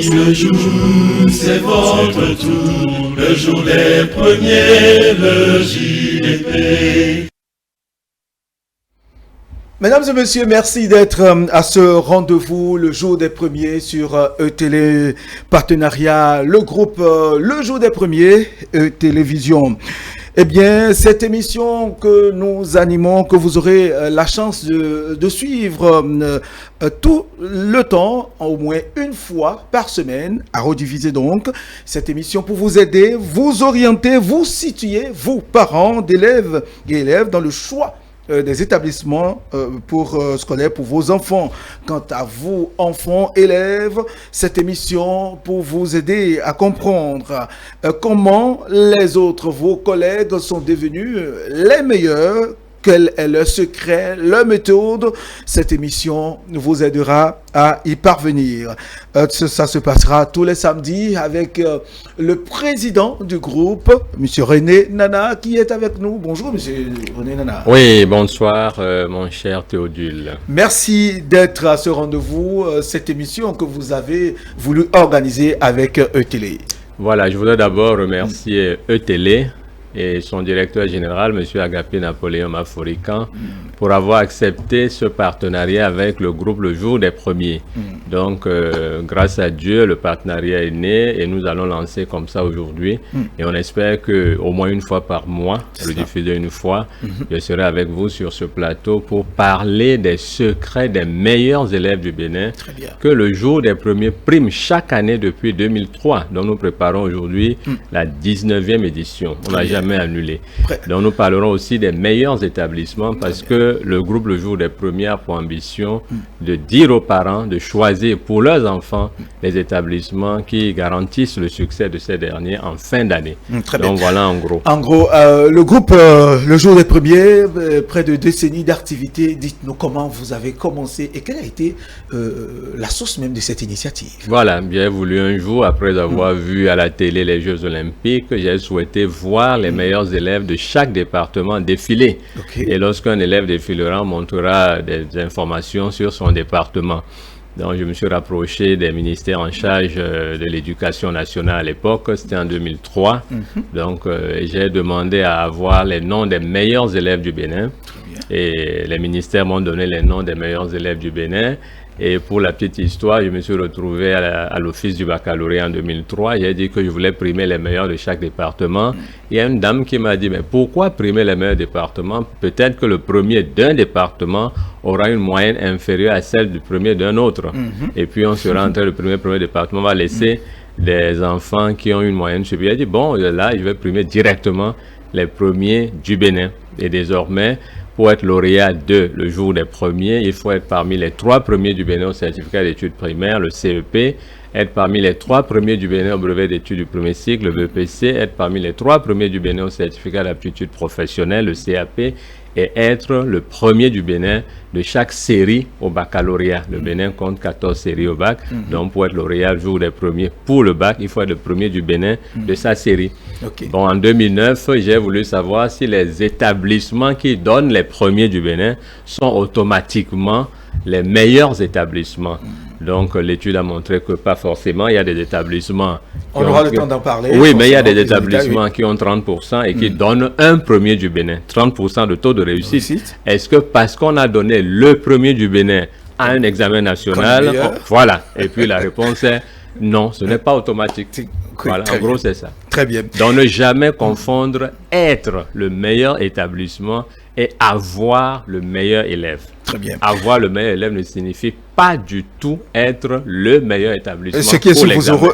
ce jour, c'est votre tour, le jour des premiers, le JDP. Mesdames et messieurs, merci d'être à ce rendez-vous, le jour des premiers sur E-Télé Partenariat, le groupe Le Jour des Premiers, E-Télévision. Eh bien, cette émission que nous animons, que vous aurez la chance de suivre tout le temps, au moins une fois par semaine, à rediffuser donc, cette émission pour vous aider, vous orienter, vous situer, vous, parents d'élèves et élèves, dans le choix des établissements scolaires pour vos enfants. Quant à vous, enfants, élèves, cette émission pour vous aider à comprendre comment les autres, vos collègues, sont devenus les meilleurs. Quel est leur secret, leur méthode? Cette émission vous aidera à y parvenir. Ça se passera tous les samedis avec le président du groupe, M. René Nana, qui est avec nous. Bonjour, M. René Nana. Oui, bonsoir, mon cher Théodule. Merci d'être à ce rendez-vous, cette émission que vous avez voulu organiser avec E-Télé. Voilà, je voudrais d'abord remercier E-Télé et son directeur général, M. Agapé Napoléon Maforican, pour avoir accepté ce partenariat avec le groupe Le Jour des Premiers. Donc, grâce à Dieu, le partenariat est né et nous allons lancer comme ça aujourd'hui. Et on espère qu'au moins une fois par mois, le diffuser une fois, je serai avec vous sur ce plateau pour parler des secrets des meilleurs élèves du Bénin, que le Jour des Premiers prime chaque année depuis 2003, dont nous préparons aujourd'hui la 19e édition. On n'a jamais annulé. Donc nous parlerons aussi des meilleurs établissements parce que le groupe Le Jour des Premiers a pour ambition de dire aux parents de choisir pour leurs enfants les établissements qui garantissent le succès de ces derniers en fin d'année. Donc voilà en gros. En gros, le groupe Le Jour des Premiers, près de décennies d'activité, dites-nous comment vous avez commencé et quelle a été la source même de cette initiative. Voilà, bien voulu un jour, après avoir vu à la télé les Jeux Olympiques, j'ai souhaité voir les meilleurs élèves de chaque département défiler. Et lorsqu'un élève défilera, on montrera des informations sur son département. Donc, je me suis rapproché des ministères en charge de l'éducation nationale à l'époque, c'était en 2003. Donc, j'ai demandé à avoir les noms des meilleurs élèves du Bénin. Et les ministères m'ont donné les noms des meilleurs élèves du Bénin. Et pour la petite histoire, je me suis retrouvé à l'office du baccalauréat en 2003. J'ai dit que je voulais primer les meilleurs de chaque département. Il y a une dame qui m'a dit, mais pourquoi primer les meilleurs départements? Peut-être que le premier d'un département aura une moyenne inférieure à celle du premier d'un autre. Et puis on sera en train de primer le premier département, on va laisser des enfants qui ont une moyenne supérieure. J'ai dit, bon, là, je vais primer directement les premiers du Bénin. Et désormais, pour être lauréat de Le Jour des Premiers, il faut être parmi les 3 premiers du Bénin au certificat d'études primaires, le CEP, être parmi les 3 premiers du Bénin au brevet d'études du premier cycle, le BPC, être parmi les 3 premiers du Bénin au certificat d'aptitude professionnelle, le CAP, et être le premier du Bénin de chaque série au baccalauréat. Le Bénin compte 14 séries au bac, donc pour être lauréat le Jour des Premiers pour le bac, il faut être le premier du Bénin de sa série. Bon, en 2009, j'ai voulu savoir si les établissements qui donnent les premiers du Bénin sont automatiquement les meilleurs établissements. Donc, l'étude a montré que pas forcément. Il y a des établissements... On aura le temps d'en parler. Oui, mais il y a des établissements qui ont 30% et qui donnent un premier du Bénin. 30% de taux de réussite. Est-ce que parce qu'on a donné le premier du Bénin à un examen national... Voilà. Et puis, la réponse est non, ce n'est pas automatique. Voilà, en gros, c'est ça. Très bien. Donc, ne jamais confondre être le meilleur établissement et avoir le meilleur élève. Très bien. Avoir le meilleur élève ne signifie pas du tout être le meilleur établissement. Ce qui est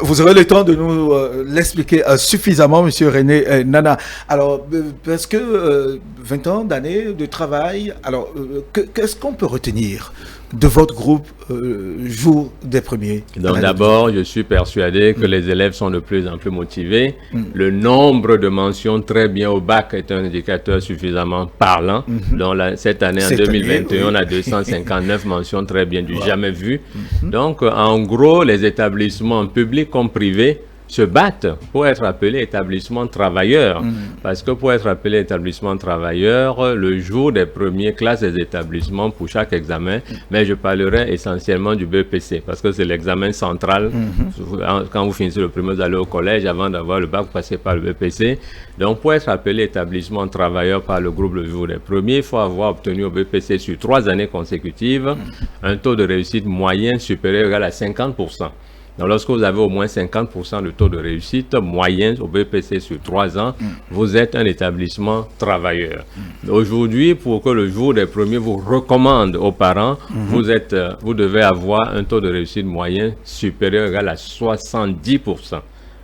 vous aurez le temps de nous l'expliquer suffisamment, Monsieur René Nana. Alors, parce que 20 ans d'années de travail, alors, qu'est-ce qu'on peut retenir de votre groupe Jour des Premiers? Donc d'abord, je suis persuadé que les élèves sont de plus en plus motivés. Le nombre de mentions très bien au bac est un indicateur suffisamment parlant. Donc cette année, en 2021, on a 259 mentions très bien, du jamais vu. Donc en gros, les établissements publics comme privés se battent pour être appelés établissements travailleurs. Parce que pour être appelé établissement travailleur, le jour des premières classes des établissements pour chaque examen, mais je parlerai essentiellement du BEPC parce que c'est l'examen central. Quand vous finissez le premier, vous allez au collège, avant d'avoir le bac, vous passez par le BEPC. Donc pour être appelé établissement travailleur par le groupe le jour des premiers, il faut avoir obtenu au BEPC sur 3 années consécutives un taux de réussite moyen supérieur ou égal à 50%. Donc, lorsque vous avez au moins 50% de taux de réussite moyen au BEPC sur 3 ans, vous êtes un établissement travailleur. Aujourd'hui, pour que le jour des premiers vous recommande aux parents, vous devez avoir un taux de réussite moyen supérieur ou égal à 70%.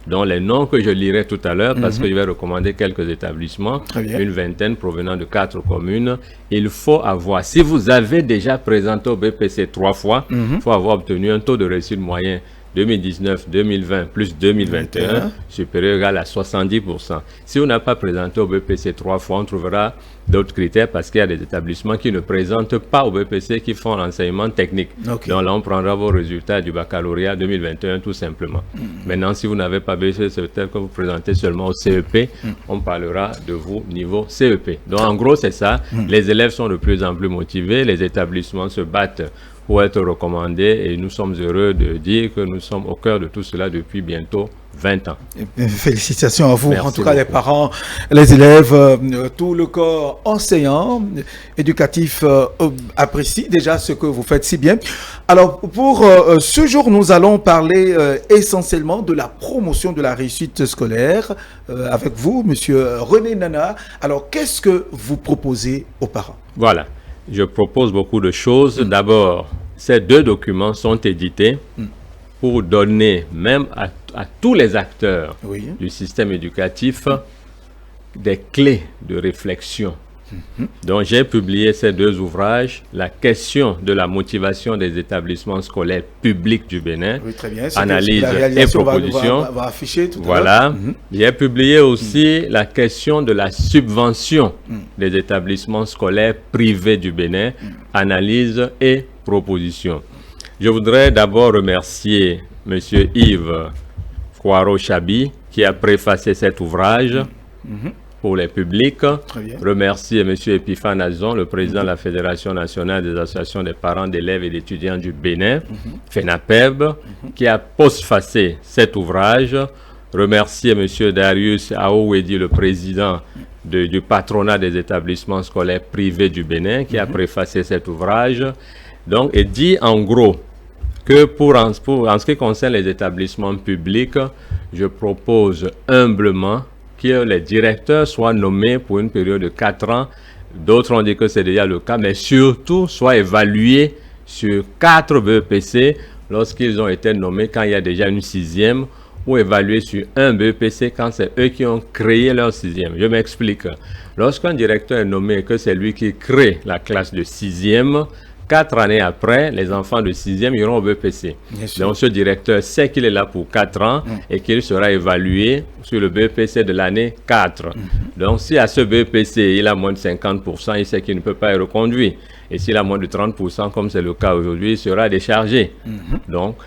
Donc, les noms que je lirai tout à l'heure, parce que je vais recommander quelques établissements, une vingtaine provenant de 4 communes, il faut avoir, si vous avez déjà présenté au BEPC 3 fois, il faut avoir obtenu un taux de réussite moyen 2019, 2020 plus 2021 supérieur ou égal à 70%. Si on n'a pas présenté au BEPC 3 fois, on trouvera d'autres critères parce qu'il y a des établissements qui ne présentent pas au BEPC, qui font l'enseignement technique. Donc là, on prendra vos résultats du baccalauréat 2021 tout simplement. Maintenant, si vous n'avez pas BEPC, c'est peut-être que vous présentez seulement au CEP, on parlera de vous niveau CEP. Donc en gros, c'est ça. Les élèves sont de plus en plus motivés, les établissements se battent pour être recommandés et nous sommes heureux de dire que nous sommes au cœur de tout cela depuis bientôt 20 ans. Félicitations à vous, Merci en tout cas beaucoup. les parents, les élèves, tout le corps enseignant, éducatif apprécie déjà ce que vous faites si bien. Alors pour ce jour, nous allons parler essentiellement de la promotion de la réussite scolaire avec vous, monsieur René Nana. Alors qu'est-ce que vous proposez aux parents? Voilà, je propose beaucoup de choses. D'abord, ces 2 documents sont édités pour donner même à tous les acteurs du système éducatif des clés de réflexion. Donc j'ai publié ces 2 ouvrages, la question de la motivation des établissements scolaires publics du Bénin, Très bien. analyse et proposition. Va afficher tout Voilà. à l'heure. J'ai publié aussi la question de la subvention des établissements scolaires privés du Bénin, analyse et proposition. Je voudrais d'abord remercier M. Yves Kwaro-Chabi qui a préfacé cet ouvrage pour les publics. Remercier M. Epiphane Azon, le président de la Fédération nationale des associations des parents d'élèves et d'étudiants du Bénin, FENAPEB, qui a postfacé cet ouvrage. Remercier M. Darius Aouedi, le président du patronat des établissements scolaires privés du Bénin, qui a préfacé cet ouvrage. Donc, et dit en gros que en ce qui concerne les établissements publics, je propose humblement que les directeurs soient nommés pour une période de 4 ans. D'autres ont dit que c'est déjà le cas, mais surtout soient évalués sur 4 BEPC lorsqu'ils ont été nommés quand il y a déjà une 6e, ou évalués sur un BEPC quand c'est eux qui ont créé leur 6e. Je m'explique. Lorsqu'un directeur est nommé et que c'est lui qui crée la classe de 6e, 4 années après, les enfants de 6e iront au BEPC. Donc ce directeur sait qu'il est là pour 4 ans et qu'il sera évalué sur le BEPC de l'année 4. Donc si à ce BEPC, il a moins de 50%, il sait qu'il ne peut pas être reconduit. Et s'il a moins de 30%, comme c'est le cas aujourd'hui, il sera déchargé. Donc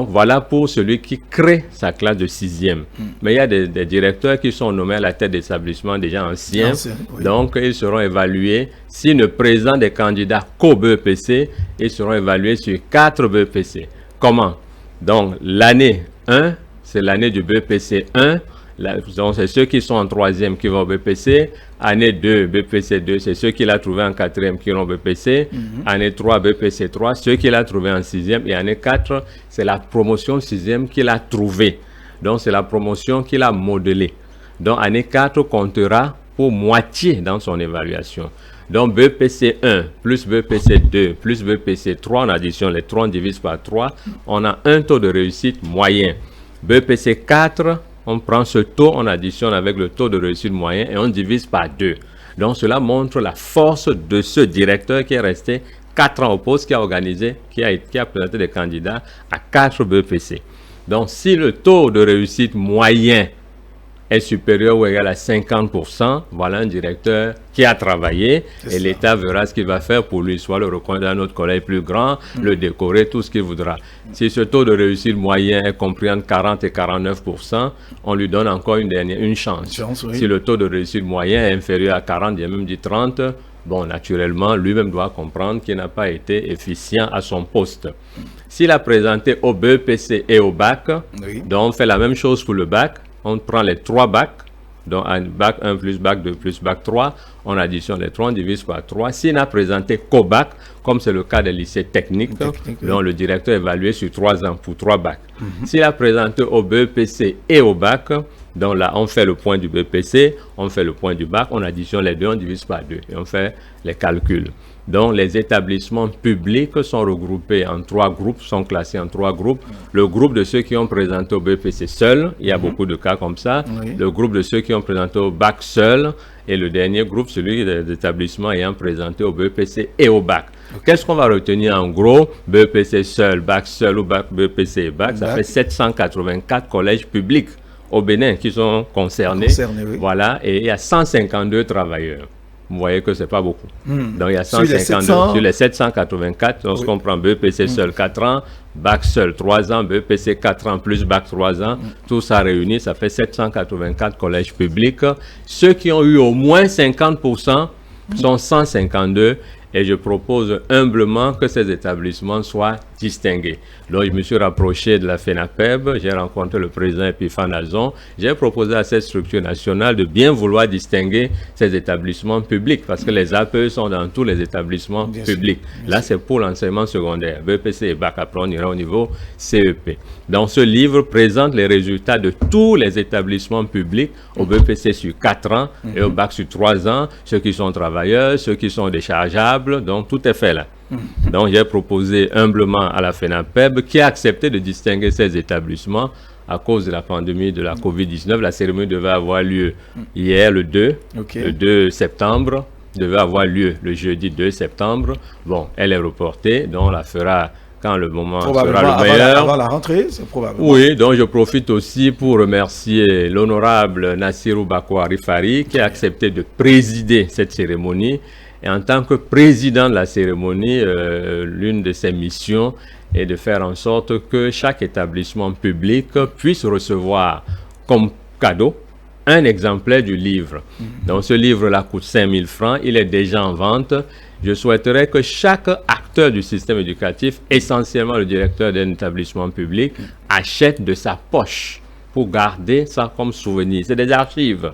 voilà pour celui qui crée sa classe de 6e. Mais il y a des directeurs qui sont nommés à la tête d'établissements déjà anciens. Donc ils seront évalués. S'ils ne présentent des candidats qu'au BEPC, ils seront évalués sur 4 BEPC. Comment? Donc l'année 1, c'est l'année du BEPC 1. Donc c'est ceux qui sont en 3e qui vont au BEPC. Année 2, BEPC 2, c'est ceux qui l'ont trouvé en 4e qui vont au BEPC. Année 3, BEPC 3, ceux qui l'ont trouvé en 6e. Et année 4, c'est la promotion 6e qu'il a trouvé. Donc c'est la promotion qu'il a modelée. Donc année 4 comptera pour moitié dans son évaluation. Donc BEPC 1 plus BEPC 2 plus BEPC 3, en addition les 3 on divise par 3, on a un taux de réussite moyen. BEPC 4, on prend ce taux, on additionne avec le taux de réussite moyen et on divise par 2. Donc cela montre la force de ce directeur qui est resté 4 ans au poste, qui a organisé, qui a présenté des candidats à 4 BEPC. Donc si le taux de réussite moyen est supérieur ou égal à 50%, voilà un directeur qui a travaillé et l'État verra ce qu'il va faire pour lui, soit le reconnaître dans un autre collège plus grand, le décorer, tout ce qu'il voudra. Si ce taux de réussite moyen est compris entre 40 et 49%, on lui donne encore une chance. Oui. Si le taux de réussite moyen est inférieur à 40, il y a même dit 30, bon, naturellement, lui-même doit comprendre qu'il n'a pas été efficient à son poste. S'il a présenté au BEPC et au bac, donc on fait la même chose pour le bac. On prend les 3 bacs, donc un bac 1 plus bac 2 plus bac 3, on additionne les 3, on divise par 3. S'il n'a présenté qu'au bac, comme c'est le cas des lycées techniques, donc le directeur est évalué sur 3 ans pour 3 bacs. S'il a présenté au BEPC et au bac, donc là, on fait le point du BPC, on fait le point du bac, on additionne les deux, on divise par 2 et on fait les calculs. Donc, les établissements publics sont regroupés en 3 groupes, sont classés en 3 groupes. Le groupe de ceux qui ont présenté au BPC seul, il y a beaucoup de cas comme ça. Le groupe de ceux qui ont présenté au bac seul. Et le dernier groupe, celui des établissements ayant présenté au BPC et au bac. Qu'est-ce qu'on va retenir en gros? BPC seul, bac seul ou bac, BPC et bac, ça fait 784 collèges publics au Bénin qui sont concernés. Voilà, et il y a 152 travailleurs. Vous voyez que ce n'est pas beaucoup. Donc, il y a 152 sur les 784. Lorsqu'on prend BPC seul 4 ans, bac seul 3 ans, BPC 4 ans plus bac 3 ans, tout ça réuni, ça fait 784 collèges publics. Ceux qui ont eu au moins 50% sont 152. Et je propose humblement que ces établissements soient distingués. Donc, je me suis rapproché de la FENAPEB, j'ai rencontré le président Epiphane Azon, j'ai proposé à cette structure nationale de bien vouloir distinguer ces établissements publics, parce que les APE sont dans tous les établissements publics. Là, c'est pour l'enseignement secondaire, BPC et bac, après on ira au niveau CEP. Dans ce livre, présente les résultats de tous les établissements publics, au BPC sur 4 ans et au bac sur 3 ans, ceux qui sont travailleurs, ceux qui sont déchargeables, donc tout est fait là. Donc j'ai proposé humblement à la FENAPEB qui a accepté de distinguer ces établissements à cause de la pandémie de la COVID-19. La cérémonie devait avoir lieu hier le 2 septembre, devait avoir lieu le jeudi 2 septembre. Bon, elle est reportée, donc on la fera quand le moment sera le meilleur. Avant la rentrée, c'est probable. Oui, donc je profite aussi pour remercier l'honorable Nassirou Bakwari Fari qui a accepté de présider cette cérémonie. Et en tant que président de la cérémonie, l'une de ses missions est de faire en sorte que chaque établissement public puisse recevoir comme cadeau un exemplaire du livre. Donc ce livre-là coûte 5 000 francs, il est déjà en vente. Je souhaiterais que chaque acteur du système éducatif, essentiellement le directeur d'un établissement public, achète de sa poche pour garder ça comme souvenir. C'est des archives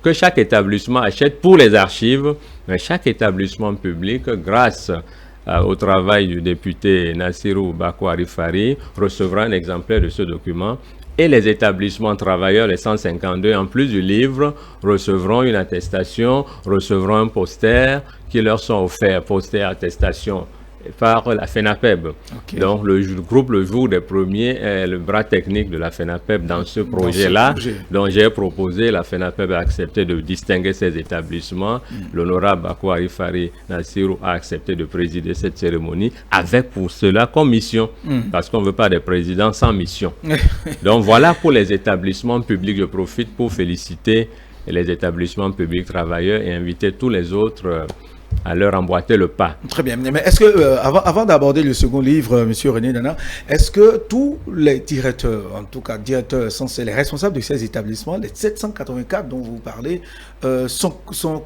que chaque établissement achète pour les archives, mais chaque établissement public, grâce au travail du député Nassirou Bakwari Fari, recevra un exemplaire de ce document. Et les établissements travailleurs, les 152, en plus du livre, recevront une attestation, recevront un poster qui leur sont offerts, poster, attestation, par la FENAPEB. Donc le groupe Le Jour des Premiers est le bras technique de la FENAPEB dans ce projet-là. Donc j'ai proposé, la FENAPEB a accepté de distinguer ces établissements. L'honorable Bakwari Fari Nassirou a accepté de présider cette cérémonie avec pour cela comme mission, parce qu'on ne veut pas des présidents sans mission. Donc voilà pour les établissements publics. Je profite pour féliciter les établissements publics travailleurs et inviter tous les autres à leur emboîter le pas. Très bien. Mais est-ce que, avant d'aborder le second livre, M. René Nana, est-ce que tous les directeurs, en tout cas directeurs censés, les responsables de ces établissements, les 784 dont vous parlez, sont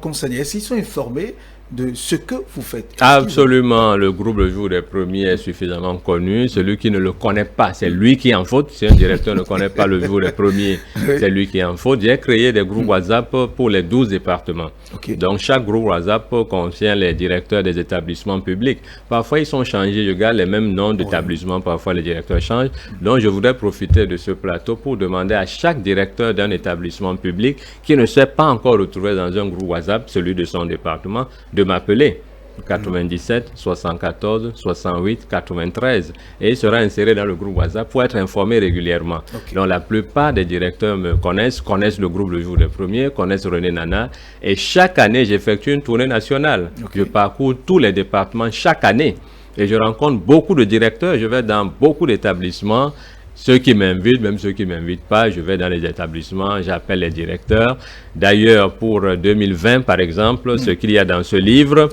concernés? Est-ce qu'ils sont informés de ce que vous faites? Absolument. Le groupe Le Jour des Premiers est suffisamment connu. Celui qui ne le connaît pas, c'est lui qui est en faute. Si un directeur ne connaît pas Le Jour des Premiers, c'est lui qui est en faute. J'ai créé des groupes WhatsApp pour les 12 départements. Donc, chaque groupe WhatsApp contient les directeurs des établissements publics. Parfois, ils sont changés. Je garde les mêmes noms d'établissements. Parfois, les directeurs changent. Donc, je voudrais profiter de ce plateau pour demander à chaque directeur d'un établissement public qui ne s'est pas encore retrouvé dans un groupe WhatsApp, celui de son département, de m'appeler 97 74 68 93 et il sera inséré dans le groupe WhatsApp pour être informé régulièrement. Donc la plupart des directeurs me connaissent le groupe Le Jour des Premiers, connaissent René Nana, et chaque année j'effectue une tournée nationale. Je parcours tous les départements chaque année et je rencontre beaucoup de directeurs, je vais dans beaucoup d'établissements Ceux qui m'invitent, même ceux qui ne m'invitent pas, je vais dans les établissements, j'appelle les directeurs. D'ailleurs, pour 2020, par exemple, ce qu'il y a dans ce livre,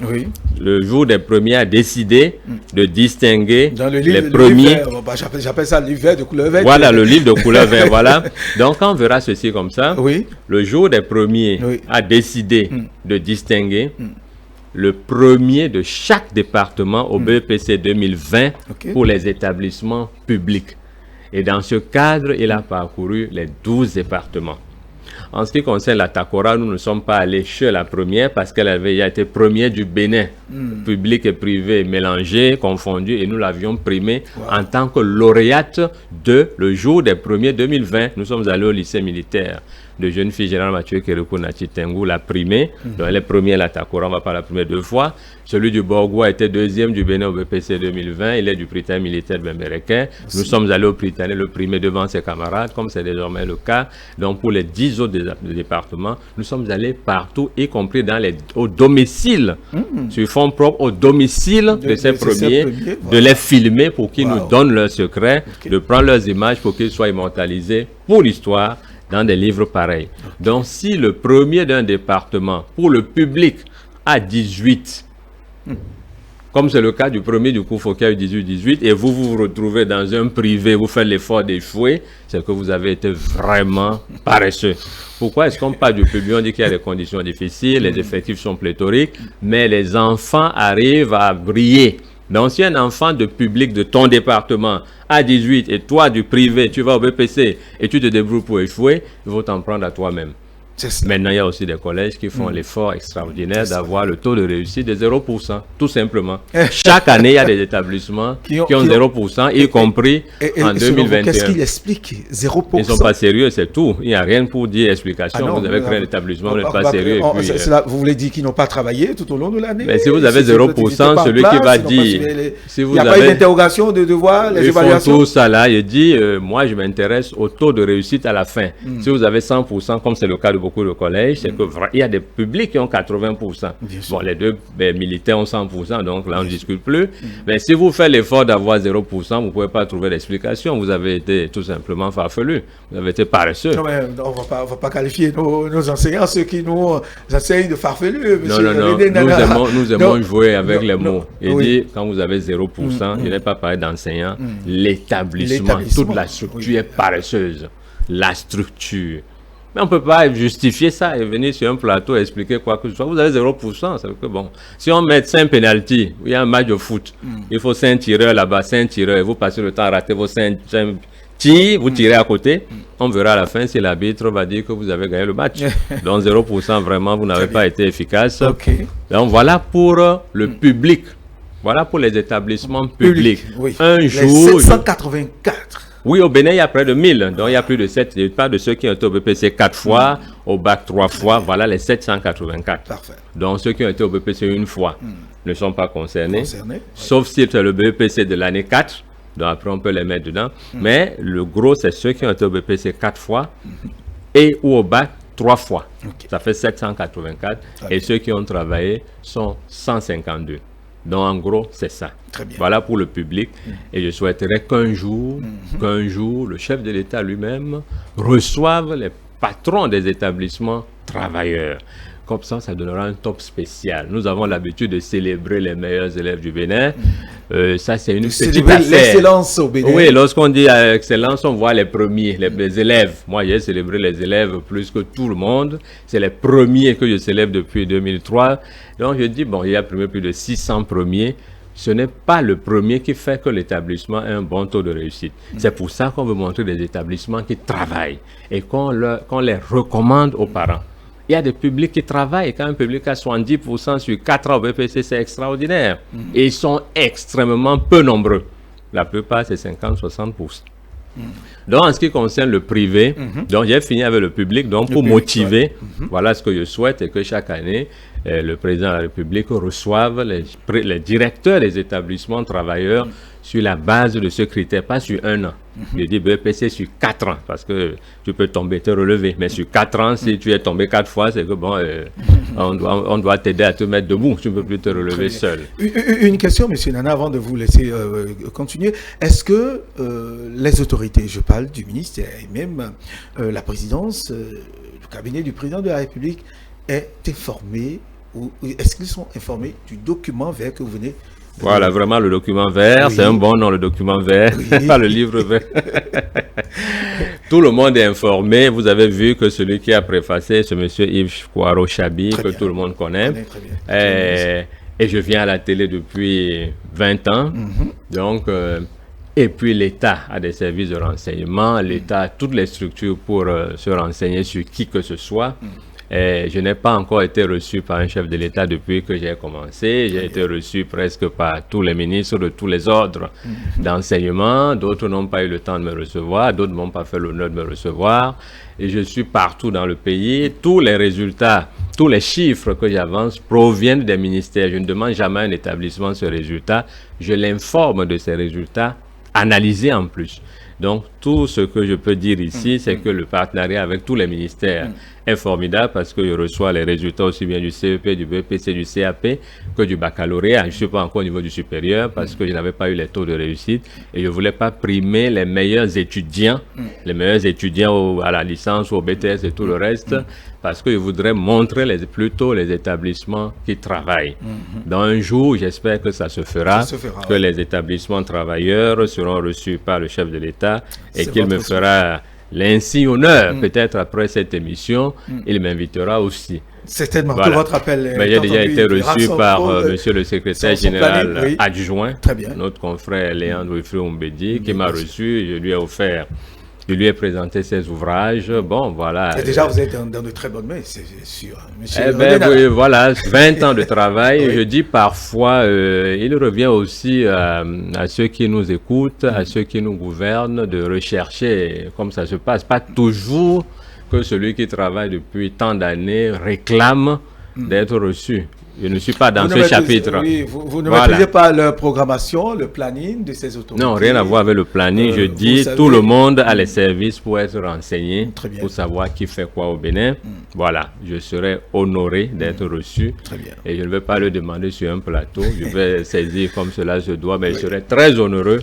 le jour des premiers a décidé de distinguer dans le livre, les premiers. J'appelle ça le livre vert de couleur verte. Voilà, le livre de couleur vert, voilà. Donc, on verra ceci comme ça. Oui. Le jour des premiers a décidé de distinguer le premier de chaque département au BEPC 2020 pour les établissements publics. Et dans ce cadre, il a parcouru les 12 départements. En ce qui concerne la Takora, nous ne sommes pas allés chez la première parce qu'elle avait été première du Bénin, public et privé mélangés, confondus, et nous l'avions primée en tant que lauréate de le jour des premiers 2020. Nous sommes allés au lycée militaire de jeune fille Général Mathieu Kérékou Nati Tengu, la primée. Donc elle est première la Takora, on ne va pas la primer 2 fois. Celui du Borgou était deuxième du Bénin au BPC 2020. Il est du Prytanée militaire de Bembereké. Nous sommes allés au Prytanée, le primé devant ses camarades, comme c'est désormais le cas. Donc pour les 10 autres départements, nous sommes allés partout, y compris au domicile, sur fonds propres, au domicile de ces premiers, de les filmer pour qu'ils nous donnent leurs secrets, de prendre leurs images pour qu'ils soient immortalisés pour l'histoire dans des livres pareils. Donc si le premier d'un département, pour le public, a 18, comme c'est le cas du premier du Koufo qui a eu 18, et vous vous retrouvez dans un privé, vous faites l'effort d'échouer, c'est que vous avez été vraiment paresseux. Pourquoi est-ce qu'on parle du public? On dit qu'il y a des conditions difficiles, les effectifs sont pléthoriques, mais les enfants arrivent à briller. Donc si un enfant de public de ton département a 18 et toi du privé, tu vas au BPC et tu te débrouilles pour échouer, il faut t'en prendre à toi-même. Maintenant, il y a aussi des collèges qui font l'effort extraordinaire d'avoir le taux de réussite de 0%, tout simplement. Chaque année, il y a des établissements qui ont 0%, y compris en 2021. Qu'est-ce qu'il explique 0%? Ils ne sont pas sérieux, c'est tout. Il n'y a rien pour dire explication. Vous avez créé un établissement, vous n'êtes pas sérieux. Vous voulez dire qu'ils n'ont pas travaillé tout au long de l'année? Mais si vous avez 0%, celui qui va dire... Il n'y a pas eu d'interrogation de devoir, les évaluations? Ils font tout ça là. Il dit, moi, je m'intéresse au taux de réussite à la fin. Si vous avez 100%, comme c'est le cas de beaucoup de collèges, c'est qu'il y a des publics qui ont 80%. Bon, les deux militaires ont 100%, donc là, on ne discute plus. Mais si vous faites l'effort d'avoir 0%, vous ne pouvez pas trouver d'explication. Vous avez été tout simplement farfelu. Vous avez été paresseux. Non, mais on ne va pas qualifier nos enseignants, ceux qui nous enseignent de farfelus. Non. Nous aimons jouer avec les mots. Il dit, quand vous avez 0%, il n'est pas parlé d'enseignant. L'établissement, toute la structure est paresseuse. La structure. Mais on ne peut pas justifier ça et venir sur un plateau et expliquer quoi que ce soit. Vous avez 0%, ça veut dire que bon. Si on met 5 pénaltys, il y a un match de foot, il faut 5 tireurs là-bas, 5 tireurs, et vous passez le temps à rater vos 5 tirs, vous tirez à côté, on verra à la fin si l'arbitre va dire que vous avez gagné le match. Donc 0%, vraiment, vous n'avez pas été efficace. Donc voilà pour le public. Voilà pour les établissements publics. Un jour... Les 784. Oui, au Bénin, il y a près de 1000. Donc, il y a plus de 7. Je parle de ceux qui ont été au BPC 4 fois, au bac 3 fois. Voilà les 784. Parfait. Donc, ceux qui ont été au BPC une fois ne sont pas concernés. Sauf si c'est le BPC de l'année 4. Donc, après, on peut les mettre dedans. Mais le gros, c'est ceux qui ont été au BPC 4 fois et ou au bac 3 fois. Ça fait 784. Et ceux qui ont travaillé sont 152. Donc, en gros, c'est ça. Voilà pour le public. Et je souhaiterais qu'un jour, le chef de l'État lui-même reçoive les patrons des établissements travailleurs. Comme ça, ça donnera un top spécial. Nous avons l'habitude de célébrer les meilleurs élèves du Bénin. Ça, c'est une petite affaire. L'excellence au Bénin. Oui, lorsqu'on dit excellence, on voit les premiers, les élèves. Moi, j'ai célébré les élèves plus que tout le monde. C'est les premiers que je célèbre depuis 2003. Donc, je dis, bon, il y a plus de 600 premiers. Ce n'est pas le premier qui fait que l'établissement a un bon taux de réussite. C'est pour ça qu'on veut montrer des établissements qui travaillent et qu'on les recommande aux parents. Il y a des publics qui travaillent, et quand un public a 70% sur 4 ans au BPC, c'est extraordinaire. Et ils sont extrêmement peu nombreux. La plupart, c'est 50-60%. Donc, en ce qui concerne le privé, donc j'ai fini avec le public. Donc, pour motiver, voilà ce que je souhaite, et que chaque année, le président de la République reçoive les directeurs des établissements travailleurs sur la base de ce critère, pas sur 1 an. Je dis BPC sur 4 ans, parce que tu peux tomber, te relever. Mais sur 4 ans, si tu es tombé 4 fois, c'est que bon, On doit t'aider à te mettre debout. Tu ne peux plus te relever seul. Une question, M. Nana, avant de vous laisser continuer. Est-ce que les autorités, je parle du ministère et même la présidence, le cabinet du président de la République, est informé ou est-ce qu'ils sont informés du document vert que vous venez Voilà, vraiment le document vert, oui. C'est un bon nom, le document vert, oui. Pas le livre vert. Tout le monde est informé. Vous avez vu que celui qui a préfacé, c'est M. Yves Kouaro-Chabi, que tout le monde connaît. Et je viens à la télé depuis 20 ans. Donc, et puis l'État a des services de renseignement. L'État a toutes les structures pour se renseigner sur qui que ce soit. Et je n'ai pas encore été reçu par un chef de l'État depuis que j'ai commencé. J'ai été reçu presque par tous les ministres de tous les ordres d'enseignement. D'autres n'ont pas eu le temps de me recevoir. D'autres n'ont pas fait l'honneur de me recevoir. Et je suis partout dans le pays. Tous les résultats, tous les chiffres que j'avance proviennent des ministères. Je ne demande jamais à un établissement ce résultat. Je l'informe de ces résultats analysés en plus. Donc, tout ce que je peux dire ici, c'est que le partenariat avec tous les ministères est formidable parce que je reçois les résultats aussi bien du CEP, du BEPC, du CAP que du baccalauréat. Je ne suis pas encore au niveau du supérieur parce que je n'avais pas eu les taux de réussite et je ne voulais pas primer les meilleurs étudiants, à la licence ou au BTS et tout le reste, parce que je voudrais montrer plutôt les établissements qui travaillent. Dans un jour, j'espère que ça se fera, que les établissements travailleurs seront reçus par le chef de l'État et qu'il me fera l'insigne honneur, peut-être après cette émission, il m'invitera aussi. Certainement, tout votre appel. Mais j'ai déjà été reçu par monsieur le secrétaire général adjoint, notre confrère Léandre Ifré-Ombedi, qui m'a reçu et je lui ai offert. Je lui ai présenté ses ouvrages. Bon, voilà. Et déjà, vous êtes dans de très bonnes mains, c'est sûr. Oui, voilà, 20 ans de travail. Je dis parfois, il revient aussi à ceux qui nous écoutent, à ceux qui nous gouvernent, de rechercher comme ça se passe. Pas toujours que celui qui travaille depuis tant d'années réclame d'être reçu. Je ne suis pas dans ce chapitre. Oui, vous ne maîtrisez pas la programmation, le planning de ces autorités. Non, rien à voir avec le planning. Je dis, tout le monde a les services pour être renseigné, pour savoir qui fait quoi au Bénin. Voilà, je serai honoré d'être reçu. Et je ne vais pas le demander sur un plateau. Je vais saisir comme cela se doit, mais je serai très honoré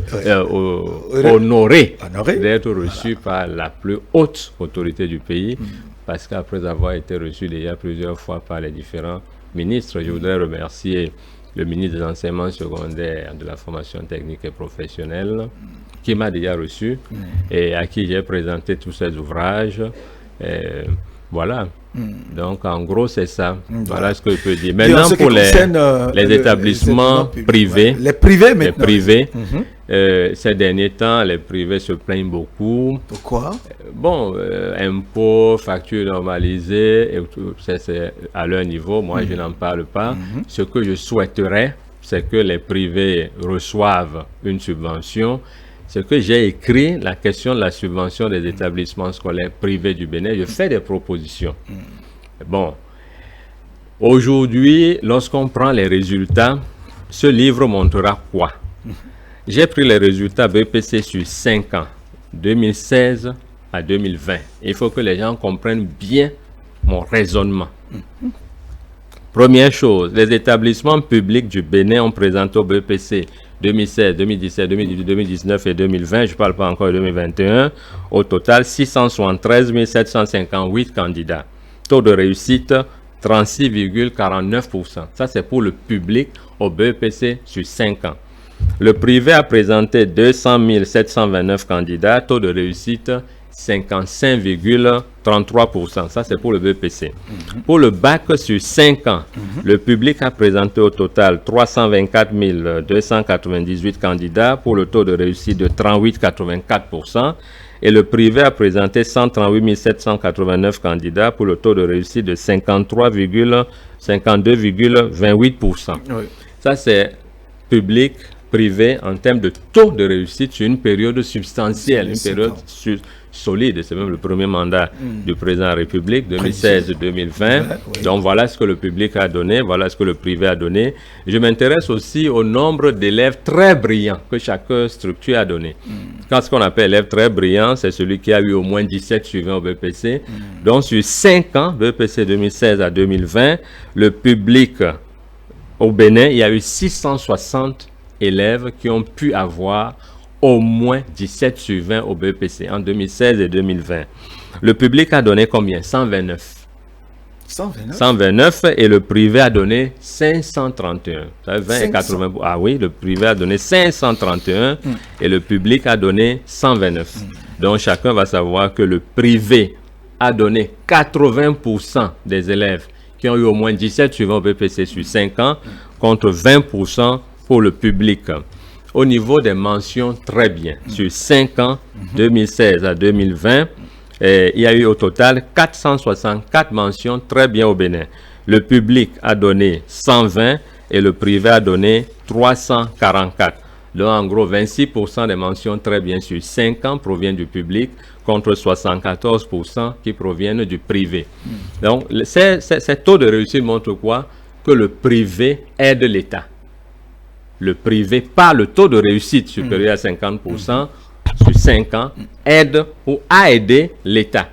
d'être reçu par la plus haute autorité du pays, parce qu'après avoir été reçu déjà plusieurs fois par les différents ministre, je voudrais remercier le ministre des Enseignements secondaires, de la formation technique et professionnelle, qui m'a déjà reçu et à qui j'ai présenté tous ces ouvrages. Voilà. Donc, en gros, c'est ça. Voilà ce que je peux dire. Maintenant, pour les établissements privés, les privés maintenant. Les privés, ces derniers temps, les privés se plaignent beaucoup. Pourquoi? Bon, impôts, factures normalisées, c'est à leur niveau. Moi, je n'en parle pas. Ce que je souhaiterais, c'est que les privés reçoivent une subvention. Ce que j'ai écrit, la question de la subvention des établissements scolaires privés du Bénin, je fais des propositions. Bon, aujourd'hui, lorsqu'on prend les résultats, ce livre montrera quoi? J'ai pris les résultats BPC sur 5 ans, 2016 à 2020. Il faut que les gens comprennent bien mon raisonnement. Première chose, les établissements publics du Bénin ont présenté au BPC 2016, 2017, 2018, 2019 et 2020, je ne parle pas encore de 2021, au total 673 758 candidats. Taux de réussite 36,49%. Ça, c'est pour le public au BEPC sur 5 ans. Le privé a présenté 200 729 candidats, taux de réussite 55,33%. Ça, c'est pour le BPC. Pour le bac sur 5 ans, le public a présenté au total 324 298 candidats pour le taux de réussite de 38,84%. Et le privé a présenté 138 789 candidats pour le taux de réussite de 52,28%. Oui. Ça, c'est public, privé en termes de taux de réussite sur une période substantielle, une période solide. C'est même le premier mandat du président de la République, 2016-2020. Oui. Donc voilà ce que le public a donné, voilà ce que le privé a donné. Je m'intéresse aussi au nombre d'élèves très brillants que chaque structure a donné. Quand ce qu'on appelle élève très brillant, c'est celui qui a eu au moins 17 suivants au BPC. Donc sur 5 ans, BPC 2016 à 2020, le public au Bénin, il y a eu 660 élèves qui ont pu avoir au moins 17 sur 20 au BPC en 2016 et 2020. Le public a donné combien? 129. 129 et le privé a donné 531. Ça fait 20 et 80. Ah oui, le privé a donné 531 et le public a donné 129. Donc chacun va savoir que le privé a donné 80% des élèves qui ont eu au moins 17 suivants au BPC sur 5 ans contre 20% pour le public. Au niveau des mentions, très bien. Sur 5 ans, 2016 à 2020, il y a eu au total 464 mentions très bien au Bénin. Le public a donné 120 et le privé a donné 344. Donc en gros, 26% des mentions très bien sur 5 ans proviennent du public contre 74% qui proviennent du privé. Donc ces taux de réussite montrent quoi? Que le privé aide l'État. Le privé, par le taux de réussite supérieur à 50% sur 5 ans, aide ou a aidé l'État.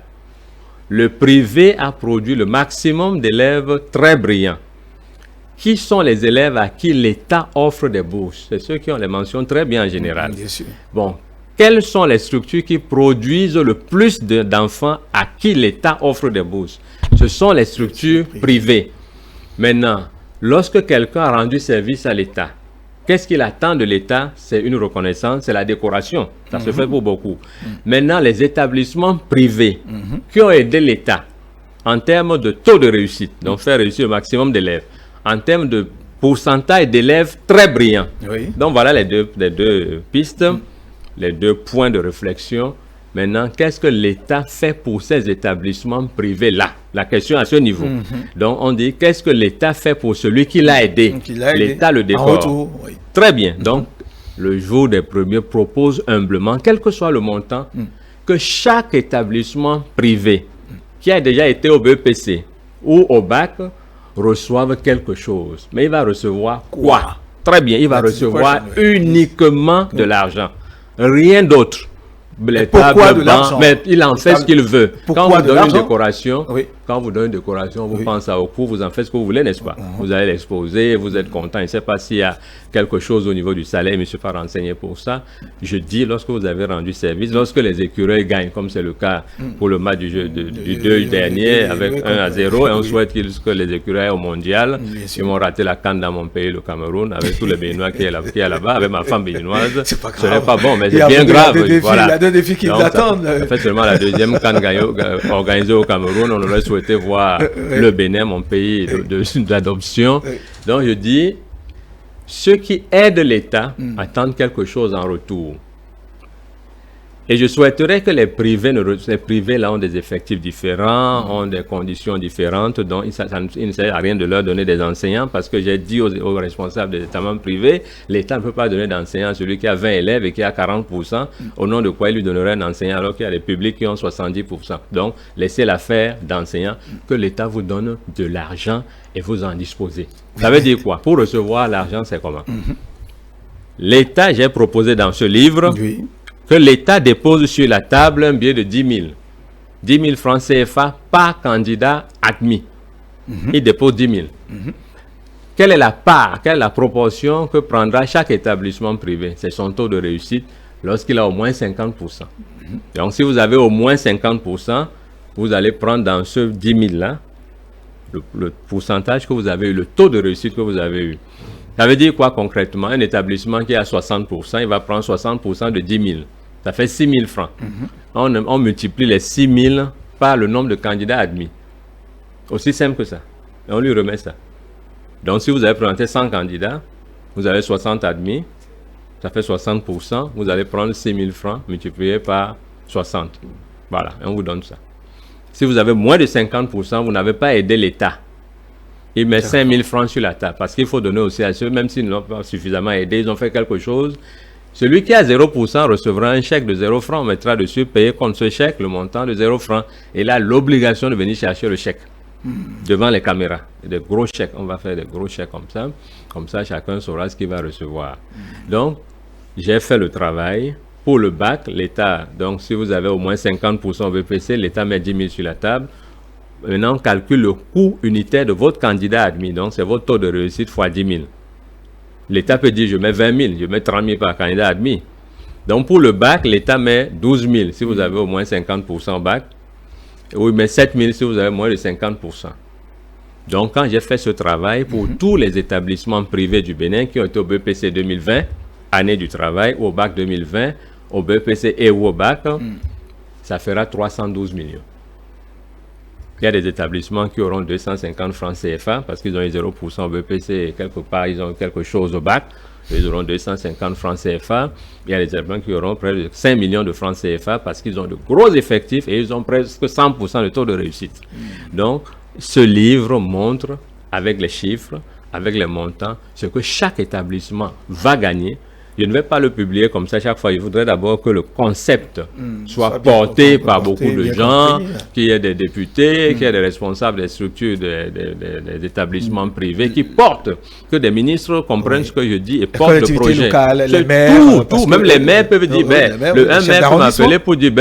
Le privé a produit le maximum d'élèves très brillants. Qui sont les élèves à qui l'État offre des bourses? C'est ceux qui ont les mentions très bien en général. Bien sûr. Bon, quelles sont les structures qui produisent le plus d'enfants à qui l'État offre des bourses? Ce sont les structures privées. Maintenant, lorsque quelqu'un a rendu service à l'État, qu'est-ce qu'il attend de l'État? C'est une reconnaissance, c'est la décoration. Ça se fait pour beaucoup. Maintenant, les établissements privés qui ont aidé l'État en termes de taux de réussite, donc faire réussir le maximum d'élèves, en termes de pourcentage d'élèves très brillants. Oui. Donc voilà les deux pistes, les deux points de réflexion. Maintenant, qu'est-ce que l'État fait pour ces établissements privés-là? La question à ce niveau. Donc, on dit, qu'est-ce que l'État fait pour celui qui l'a aidé? L'État le décore. En retour, oui. Très bien. Donc, le jour des premiers propose humblement, quel que soit le montant, que chaque établissement privé qui a déjà été au BPC ou au bac reçoive quelque chose. Mais il va recevoir quoi? Très bien, il va recevoir uniquement de l'argent. Rien d'autre. Pourquoi de l'argent? Mais il en fait ce qu'il veut. Quand vous donnez une décoration, quand vous donnez une décoration, vous pensez au cours, vous en faites ce que vous voulez, n'est-ce pas? Vous allez l'exposer, vous êtes content. Je ne sais pas s'il y a quelque chose au niveau du salaire, je ne me suis pas renseigné pour ça. Je dis, lorsque vous avez rendu service, lorsque les écureuils gagnent, comme c'est le cas pour le match du 2 dernier, avec 1-0, et on souhaite que les écureuils au mondial, ils m'ont raté la CAN dans mon pays, le Cameroun, avec tous les Béninois qui est là-bas, avec ma femme béninoise. Ce n'est pas bon, mais c'est bien grave. Voilà. Des défis qui l'attendent. Ça fait seulement la deuxième CAN organisée au Cameroun. On aurait souhaité voir le Bénin, mon pays d'adoption. Donc je dis, ceux qui aident l'État attendent quelque chose en retour. Et je souhaiterais que les privés là ont des effectifs différents, ont des conditions différentes, donc il ne sert à rien de leur donner des enseignants parce que j'ai dit aux responsables des établissements privés, l'État ne peut pas donner d'enseignants à celui qui a 20 élèves et qui a 40%, au nom de quoi il lui donnerait un enseignant alors qu'il y a des publics qui ont 70%. Donc, laissez l'affaire d'enseignants, que l'État vous donne de l'argent et vous en disposez. Ça veut dire quoi? Pour recevoir l'argent, c'est comment? L'État, j'ai proposé dans ce livre, que l'État dépose sur la table un billet de 10 000. 10 000 francs CFA par candidat admis. Il dépose 10 000. Quelle est la part, quelle est la proportion que prendra chaque établissement privé? C'est son taux de réussite lorsqu'il a au moins 50%. Donc si vous avez au moins 50%, vous allez prendre dans ce 10 000-là le pourcentage que vous avez eu, le taux de réussite que vous avez eu. Ça veut dire quoi concrètement? Un établissement qui a 60%, il va prendre 60% de 10 000. Ça fait 6 000 francs. On multiplie les 6 000 par le nombre de candidats admis. Aussi simple que ça. Et on lui remet ça. Donc si vous avez présenté 100 candidats, vous avez 60 admis, ça fait 60%, vous allez prendre 6 000 francs multiplié par 60. Voilà, et on vous donne ça. Si vous avez moins de 50%, vous n'avez pas aidé l'État. Il met 5 000 francs sur la table parce qu'il faut donner aussi à ceux, même s'ils n'ont pas suffisamment aidé, ils ont fait quelque chose. Celui qui a 0% recevra un chèque de 0 francs, on mettra dessus, payer contre ce chèque le montant de 0 francs. Et il a l'obligation de venir chercher le chèque devant les caméras. Des gros chèques, on va faire des gros chèques comme ça chacun saura ce qu'il va recevoir. Donc, j'ai fait le travail. Pour le bac, l'État, donc si vous avez au moins 50% au BPC, l'État met 10 000 sur la table. Maintenant, on calcule le coût unitaire de votre candidat admis. Donc, c'est votre taux de réussite fois 10 000. L'État peut dire, je mets 20 000, je mets 30 000 par candidat admis. Donc, pour le bac, l'État met 12 000 si vous avez au moins 50% au bac. Ou il met 7 000 si vous avez moins de 50%. Donc, quand j'ai fait ce travail pour tous les établissements privés du Bénin qui ont été au BPC 2020, année du travail, ou au bac 2020, au BPC et ou au bac, ça fera 312 millions. Il y a des établissements qui auront 250 francs CFA parce qu'ils ont eu 0% au BPC et quelque part ils ont quelque chose au bac. Ils auront 250 francs CFA. Il y a des établissements qui auront près de 5 millions de francs CFA parce qu'ils ont de gros effectifs et ils ont presque 100% de taux de réussite. Donc, ce livre montre avec les chiffres, avec les montants, ce que chaque établissement va gagner. Je ne vais pas le publier comme ça chaque fois. Je voudrais d'abord que le concept soit porté par beaucoup de gens, qu'il y ait des députés, qu'il y ait des responsables des structures, des établissements privés qui portent, que des ministres comprennent ce que je dis et portent le projet. Locales, les maires, tout. Même les maires peuvent dire, un maire peut m'appeler pour dire,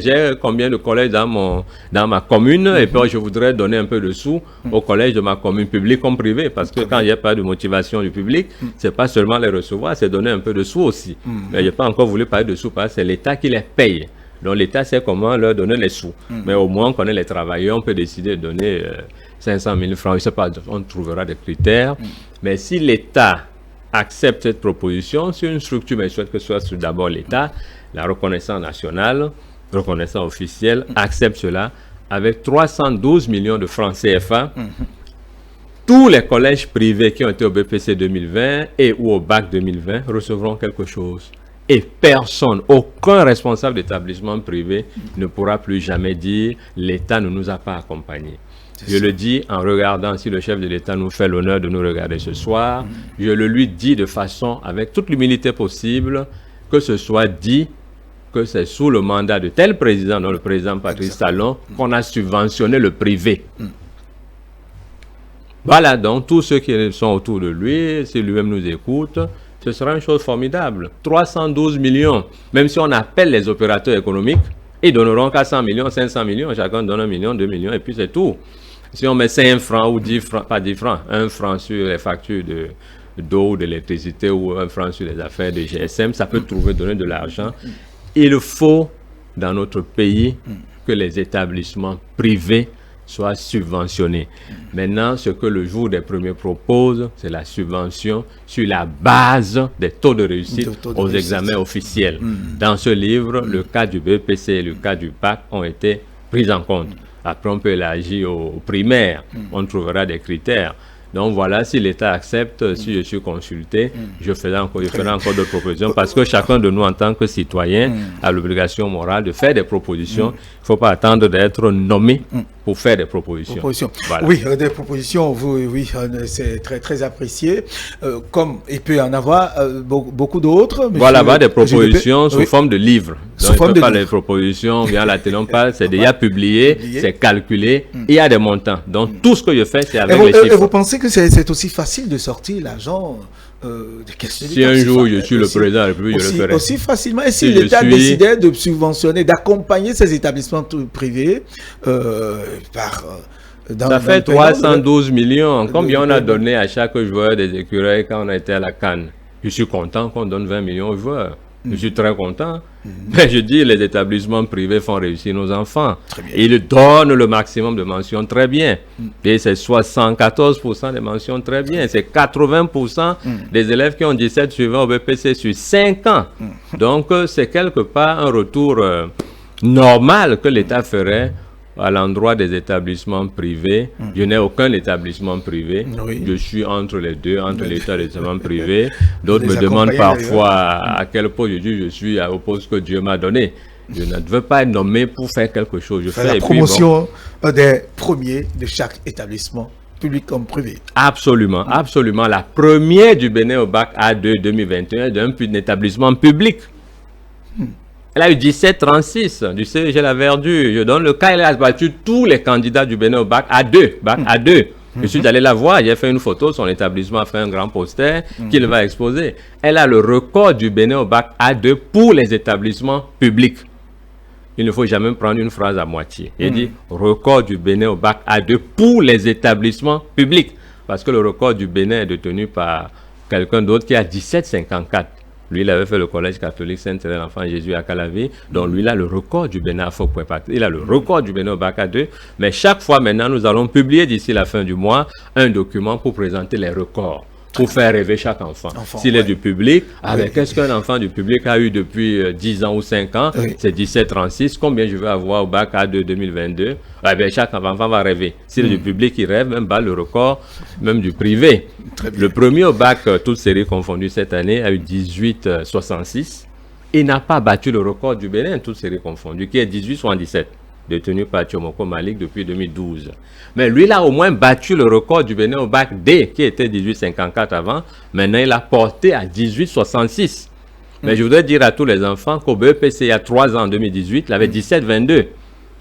j'ai combien de collèges dans ma commune et puis je voudrais donner un peu de sous au collège de ma commune, public comme privé, parce que quand il n'y a pas de motivation du public, c'est pas seulement les recevoir, c'est donner un peu de sous aussi. Mais je n'ai pas encore voulu parler de sous parce que c'est l'État qui les paye. Donc l'État sait comment leur donner les sous. Mais au moins on connaît les travailleurs, on peut décider de donner 500 000 francs. Je ne sais pas, on trouvera des critères. Mais si l'État accepte cette proposition, si une structure, mais je souhaite que ce soit d'abord l'État, la reconnaissance nationale, reconnaissance officielle, accepte cela avec 312 millions de francs CFA. Tous les collèges privés qui ont été au BPC 2020 et ou au bac 2020 recevront quelque chose. Et personne, aucun responsable d'établissement privé ne pourra plus jamais dire « l'État ne nous a pas accompagnés ». Je le dis en regardant, si le chef de l'État nous fait l'honneur de nous regarder ce soir, je le lui dis de façon, avec toute l'humilité possible, que ce soit dit que c'est sous le mandat de tel président, dont le président Patrice Talon, qu'on a subventionné le privé. Voilà, donc tous ceux qui sont autour de lui, si lui-même nous écoute, ce sera une chose formidable. 312 millions, même si on appelle les opérateurs économiques, ils donneront 400 millions, 500 millions, chacun donne 1 million, 2 millions, et puis c'est tout. Si on met 5 francs ou 10 francs, pas 10 francs, 1 franc sur les factures d'eau ou d'électricité ou 1 franc sur les affaires de GSM, ça peut donner de l'argent. Il faut, dans notre pays, que les établissements privés soient subventionnés. Maintenant, ce que le jour des premiers propose, c'est la subvention sur la base des taux de réussite aux examens officiels. Dans ce livre, le cas du BPC et le cas du bac ont été pris en compte. Après, on peut élargir aux primaires. On trouvera des critères. Donc voilà, si l'État accepte, si je suis consulté, je ferai encore d'autres propositions parce que chacun de nous en tant que citoyen a l'obligation morale de faire des propositions. Il ne faut pas attendre d'être nommé pour faire des propositions. Voilà. Oui, des propositions, oui, c'est très, très apprécié. Comme il peut y en avoir beaucoup d'autres. Voilà, des propositions sous forme de livres. Donc, il ne peut pas les propositions via la télé, c'est déjà publié, c'est calculé, il y a des montants. Donc tout ce que je fais, c'est avec les chiffres. Et vous pensez que c'est aussi facile de sortir l'argent si un jour je suis le président de la République, je le ferai. Aussi facilement. Et si l'État décidait de subventionner, d'accompagner ces établissements privés ça fait 312 millions. Combien on a donné à chaque joueur des écureuils quand on a été à la CAN? Je suis content qu'on donne 20 millions aux joueurs. Je suis très content. Mais je dis, les établissements privés font réussir nos enfants. Ils donnent le maximum de mentions très bien. Et c'est 74% des mentions très bien. C'est 80% des élèves qui ont 17 suivants au BPC sur 5 ans. Donc, c'est quelque part un retour normal que l'État ferait à l'endroit des établissements privés. Je n'ai aucun établissement privé. Je suis entre les deux, entre l'État et les établissements privés. D'autres me demandent parfois à quel poste je suis au poste que Dieu m'a donné. Je ne veux pas être nommé pour faire quelque chose. Je fais la promotion des premiers de chaque établissement public comme privé. Absolument, absolument. La première du Bénin au bac A2 2021 d'un établissement public. Elle a eu 17,36 du CEG La Verdure. Je donne le cas, elle a battu tous les candidats du Bénin au bac A2. Je suis allé la voir, j'ai fait une photo, son établissement a fait un grand poster qu'il va exposer. Elle a le record du Bénin au bac A2 pour les établissements publics. Il ne faut jamais prendre une phrase à moitié. Il dit record du Bénin au bac A2 pour les établissements publics. Parce que le record du Bénin est détenu par quelqu'un d'autre qui a 17,54. Lui, il avait fait le collège catholique Sainte-Thérèse l'Enfant Jésus à Calavi. Donc, lui, il a le record du Bénin à Faux-Point-Pact. Il a le record du Bénin au bac A2. Mais chaque fois, maintenant, nous allons publier d'ici la fin du mois un document pour présenter les records. Pour faire rêver chaque enfant. S'il est du public, qu'est-ce qu'un enfant du public a eu depuis 10 ans ou 5 ans? C'est 17,36. Combien je vais avoir au bac A2 2022? Chaque enfant va rêver. S'il est du public, il rêve, même bat le record, même du privé. Le premier au bac, toutes séries confondues cette année, a eu 18,66. Il n'a pas battu le record du Bénin, toutes séries confondues, qui est 18,77. Détenu par Tchomoko Malik depuis 2012. Mais lui, il a au moins battu le record du Bénin au bac D, qui était 18,54 avant. Maintenant, il a porté à 18,66. Mais je voudrais dire à tous les enfants qu'au BEPC, il y a 3 ans, en 2018, il avait 17,22.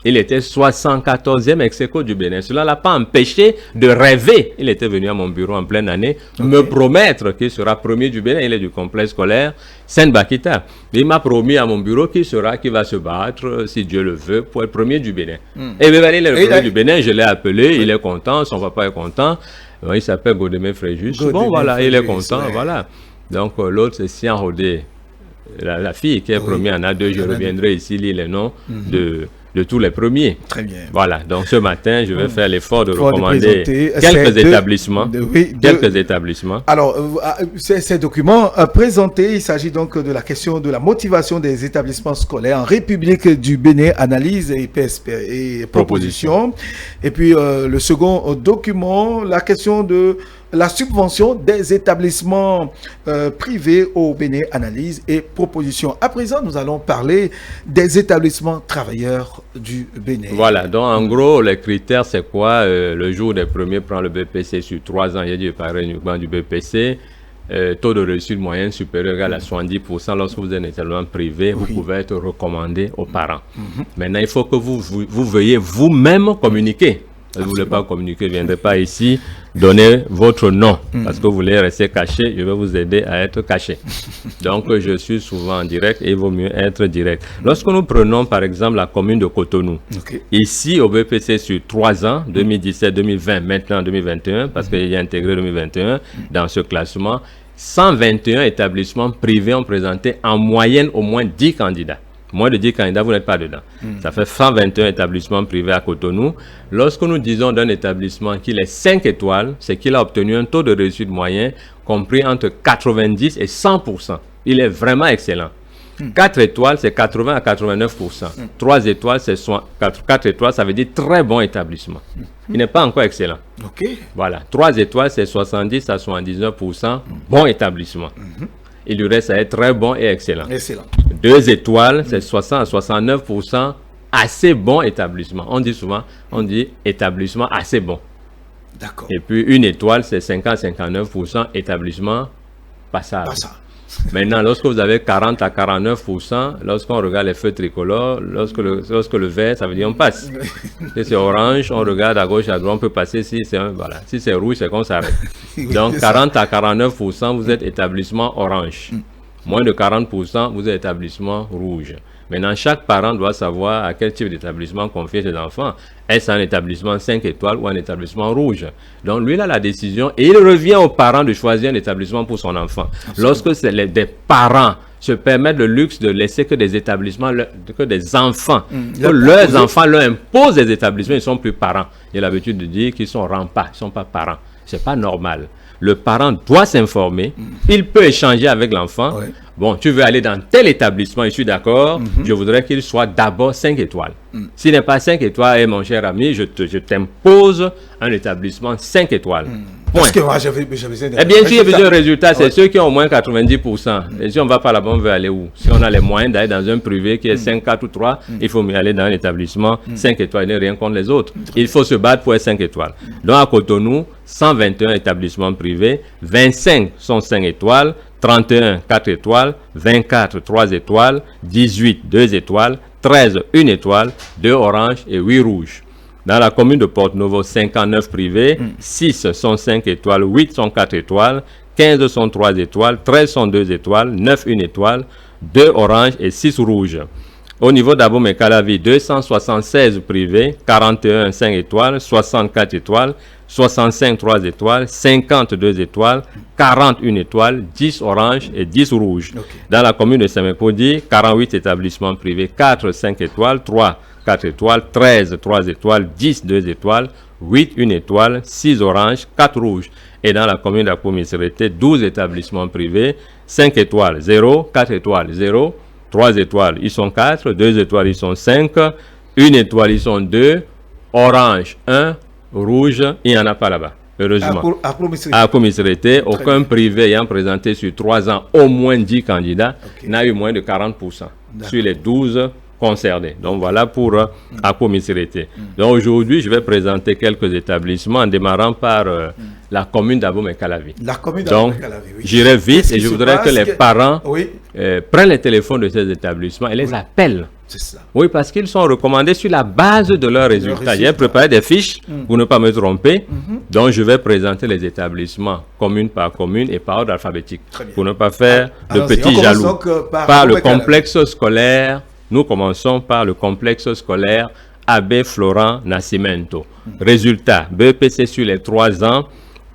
Il était 74e ex-aequo du Bénin. Cela ne l'a pas empêché de rêver. Il était venu à mon bureau en pleine année me promettre qu'il sera premier du Bénin. Il est du complexe scolaire Sainte-Bakita. Il m'a promis à mon bureau qu'il va se battre, si Dieu le veut, pour être premier du Bénin. Et il est le premier du Bénin. Je l'ai appelé. Il est content. Son papa est content. Il s'appelle Godemé Fréjus. Bon, voilà, il est content. Voilà. Donc, l'autre, c'est Sian Rodé. La fille qui est première en A2. Je reviendrai ici lire les noms de tous les premiers. Très bien. Voilà, donc ce matin, je vais faire l'effort de recommander quelques établissements. Alors, ces documents présentés, il s'agit donc de la question de la motivation des établissements scolaires en République du Bénin, analyse et proposition. Et puis, le second document, la question de la subvention des établissements privés au Bénin, analyse et proposition. À présent, nous allons parler des établissements travailleurs du Bénin. Voilà, donc en gros, les critères, c'est quoi? Le jour des premiers prend le BPC sur 3 ans, il y a du pareil uniquement du BPC. Taux de réussite moyen supérieur à 70%. Lorsque vous êtes un établissement privé, vous pouvez être recommandé aux parents. Maintenant, il faut que vous veuillez vous-même communiquer. Si vous ne voulez pas communiquer, ne viendrez pas ici, donnez votre nom. Parce que vous voulez rester caché, je vais vous aider à être caché. Donc, je suis souvent en direct et il vaut mieux être direct. Lorsque nous prenons, par exemple, la commune de Cotonou, ici, au BPC, sur 3 ans, 2017, 2020, maintenant 2021, parce qu'il y a intégré 2021 dans ce classement, 121 établissements privés ont présenté en moyenne au moins 10 candidats. Moins de 10 candidats, vous n'êtes pas dedans. Ça fait 121 établissements privés à Cotonou. Lorsque nous disons d'un établissement qu'il est 5 étoiles, c'est qu'il a obtenu un taux de réussite moyen compris entre 90 et 100%. Il est vraiment excellent. 4 étoiles, c'est 80 à 89%. 3 étoiles, c'est 4 étoiles, ça veut dire très bon établissement. Il n'est pas encore excellent. Voilà. 3 étoiles, c'est 70 à 79%. Bon établissement. Il lui reste à être très bon et excellent. 2 étoiles, c'est 60 à 69%, assez bon établissement. On dit souvent, établissement assez bon. D'accord. Et puis 1 étoile, c'est 50 à 59%, établissement passable. Maintenant, lorsque vous avez 40 à 49%, lorsqu'on regarde les feux tricolores, lorsque le vert, ça veut dire on passe. Si c'est orange, on regarde à gauche, à droite, on peut passer. Si c'est rouge, c'est qu'on s'arrête. Donc, 40 à 49%, vous êtes établissement orange. Moins de 40%, vous êtes établissement rouge. Maintenant, chaque parent doit savoir à quel type d'établissement confier ses enfants. Est-ce un établissement 5 étoiles ou un établissement rouge? Donc, lui, il a la décision et il revient aux parents de choisir un établissement pour son enfant. Lorsque des parents se permettent le luxe de laisser que des établissements, que des enfants, que leurs enfants leur imposent des établissements, ils ne sont plus parents. Il y a l'habitude de dire qu'ils sont rampas, ils ne sont pas parents. Ce n'est pas normal. Le parent doit s'informer, il peut échanger avec l'enfant. Bon, tu veux aller dans tel établissement, je suis d'accord, je voudrais qu'il soit d'abord 5 étoiles. S'il n'est pas 5 étoiles, mon cher ami, je t'impose un établissement 5 étoiles. Parce que moi, j'avais besoin de... Et bien sûr, il y a besoin de résultats. C'est ceux qui ont au moins 90%. Et si on ne va pas là-bas, on veut aller où? Si on a les moyens d'aller dans un privé qui est 5, 4 ou 3, il faut mieux aller dans un établissement 5 étoiles et rien contre les autres. Il faut se battre pour être 5 étoiles. Donc à Cotonou, 121 établissements privés, 25 sont 5 étoiles, 31 4 étoiles, 24 3 étoiles, 18 2 étoiles, 13 1 étoile, 2 oranges et 8 rouges. Dans la commune de Porte-Novo, 59 privés, 6 sont 5 étoiles, 8 sont 4 étoiles, 15 sont 3 étoiles, 13 sont 2 étoiles, 9 1 étoile, 2 oranges et 6 rouges. Au niveau d'Abomey-Calavi, 276 privés, 41 5 étoiles, 64 étoiles, 65 3 étoiles, 52 étoiles, 41 étoiles, 10 oranges et 10 rouges. Okay. Dans la commune de Sémékodi, 48 établissements privés, 4 5 étoiles, 3 4 étoiles, 13 3 étoiles, 10 2 étoiles, 8 1 étoile, 6 oranges, 4 rouges. Et dans la commune d'Akomisirete, 12 établissements privés, 5 étoiles, 0, 4 étoiles, 0, 3 étoiles, ils sont 4, 2 étoiles, ils sont 5, 1 étoile, ils sont 2, orange, 1, rouge, il n'y en a pas là-bas, heureusement. À Akomisirete, aucun privé ayant présenté sur 3 ans au moins 10 candidats n'a eu moins de 40% sur les 12 concernés. Donc voilà pour Akomisirete. Donc aujourd'hui, je vais présenter quelques établissements en démarrant par la commune d'Abomey-Calavi. La commune d'Abomey-Calavi, oui. J'irai vite et je voudrais que les parents prennent les téléphones de ces établissements et les appellent. C'est ça. Oui, parce qu'ils sont recommandés sur la base de leurs résultats. J'ai préparé des fiches pour ne pas me tromper. Donc je vais présenter les établissements commune par commune et par ordre alphabétique pour ne pas faire de petits jaloux. Par le complexe scolaire. Nous commençons par le complexe scolaire Abbé Florent Nascimento. Résultat, BEPC sur les 3 ans,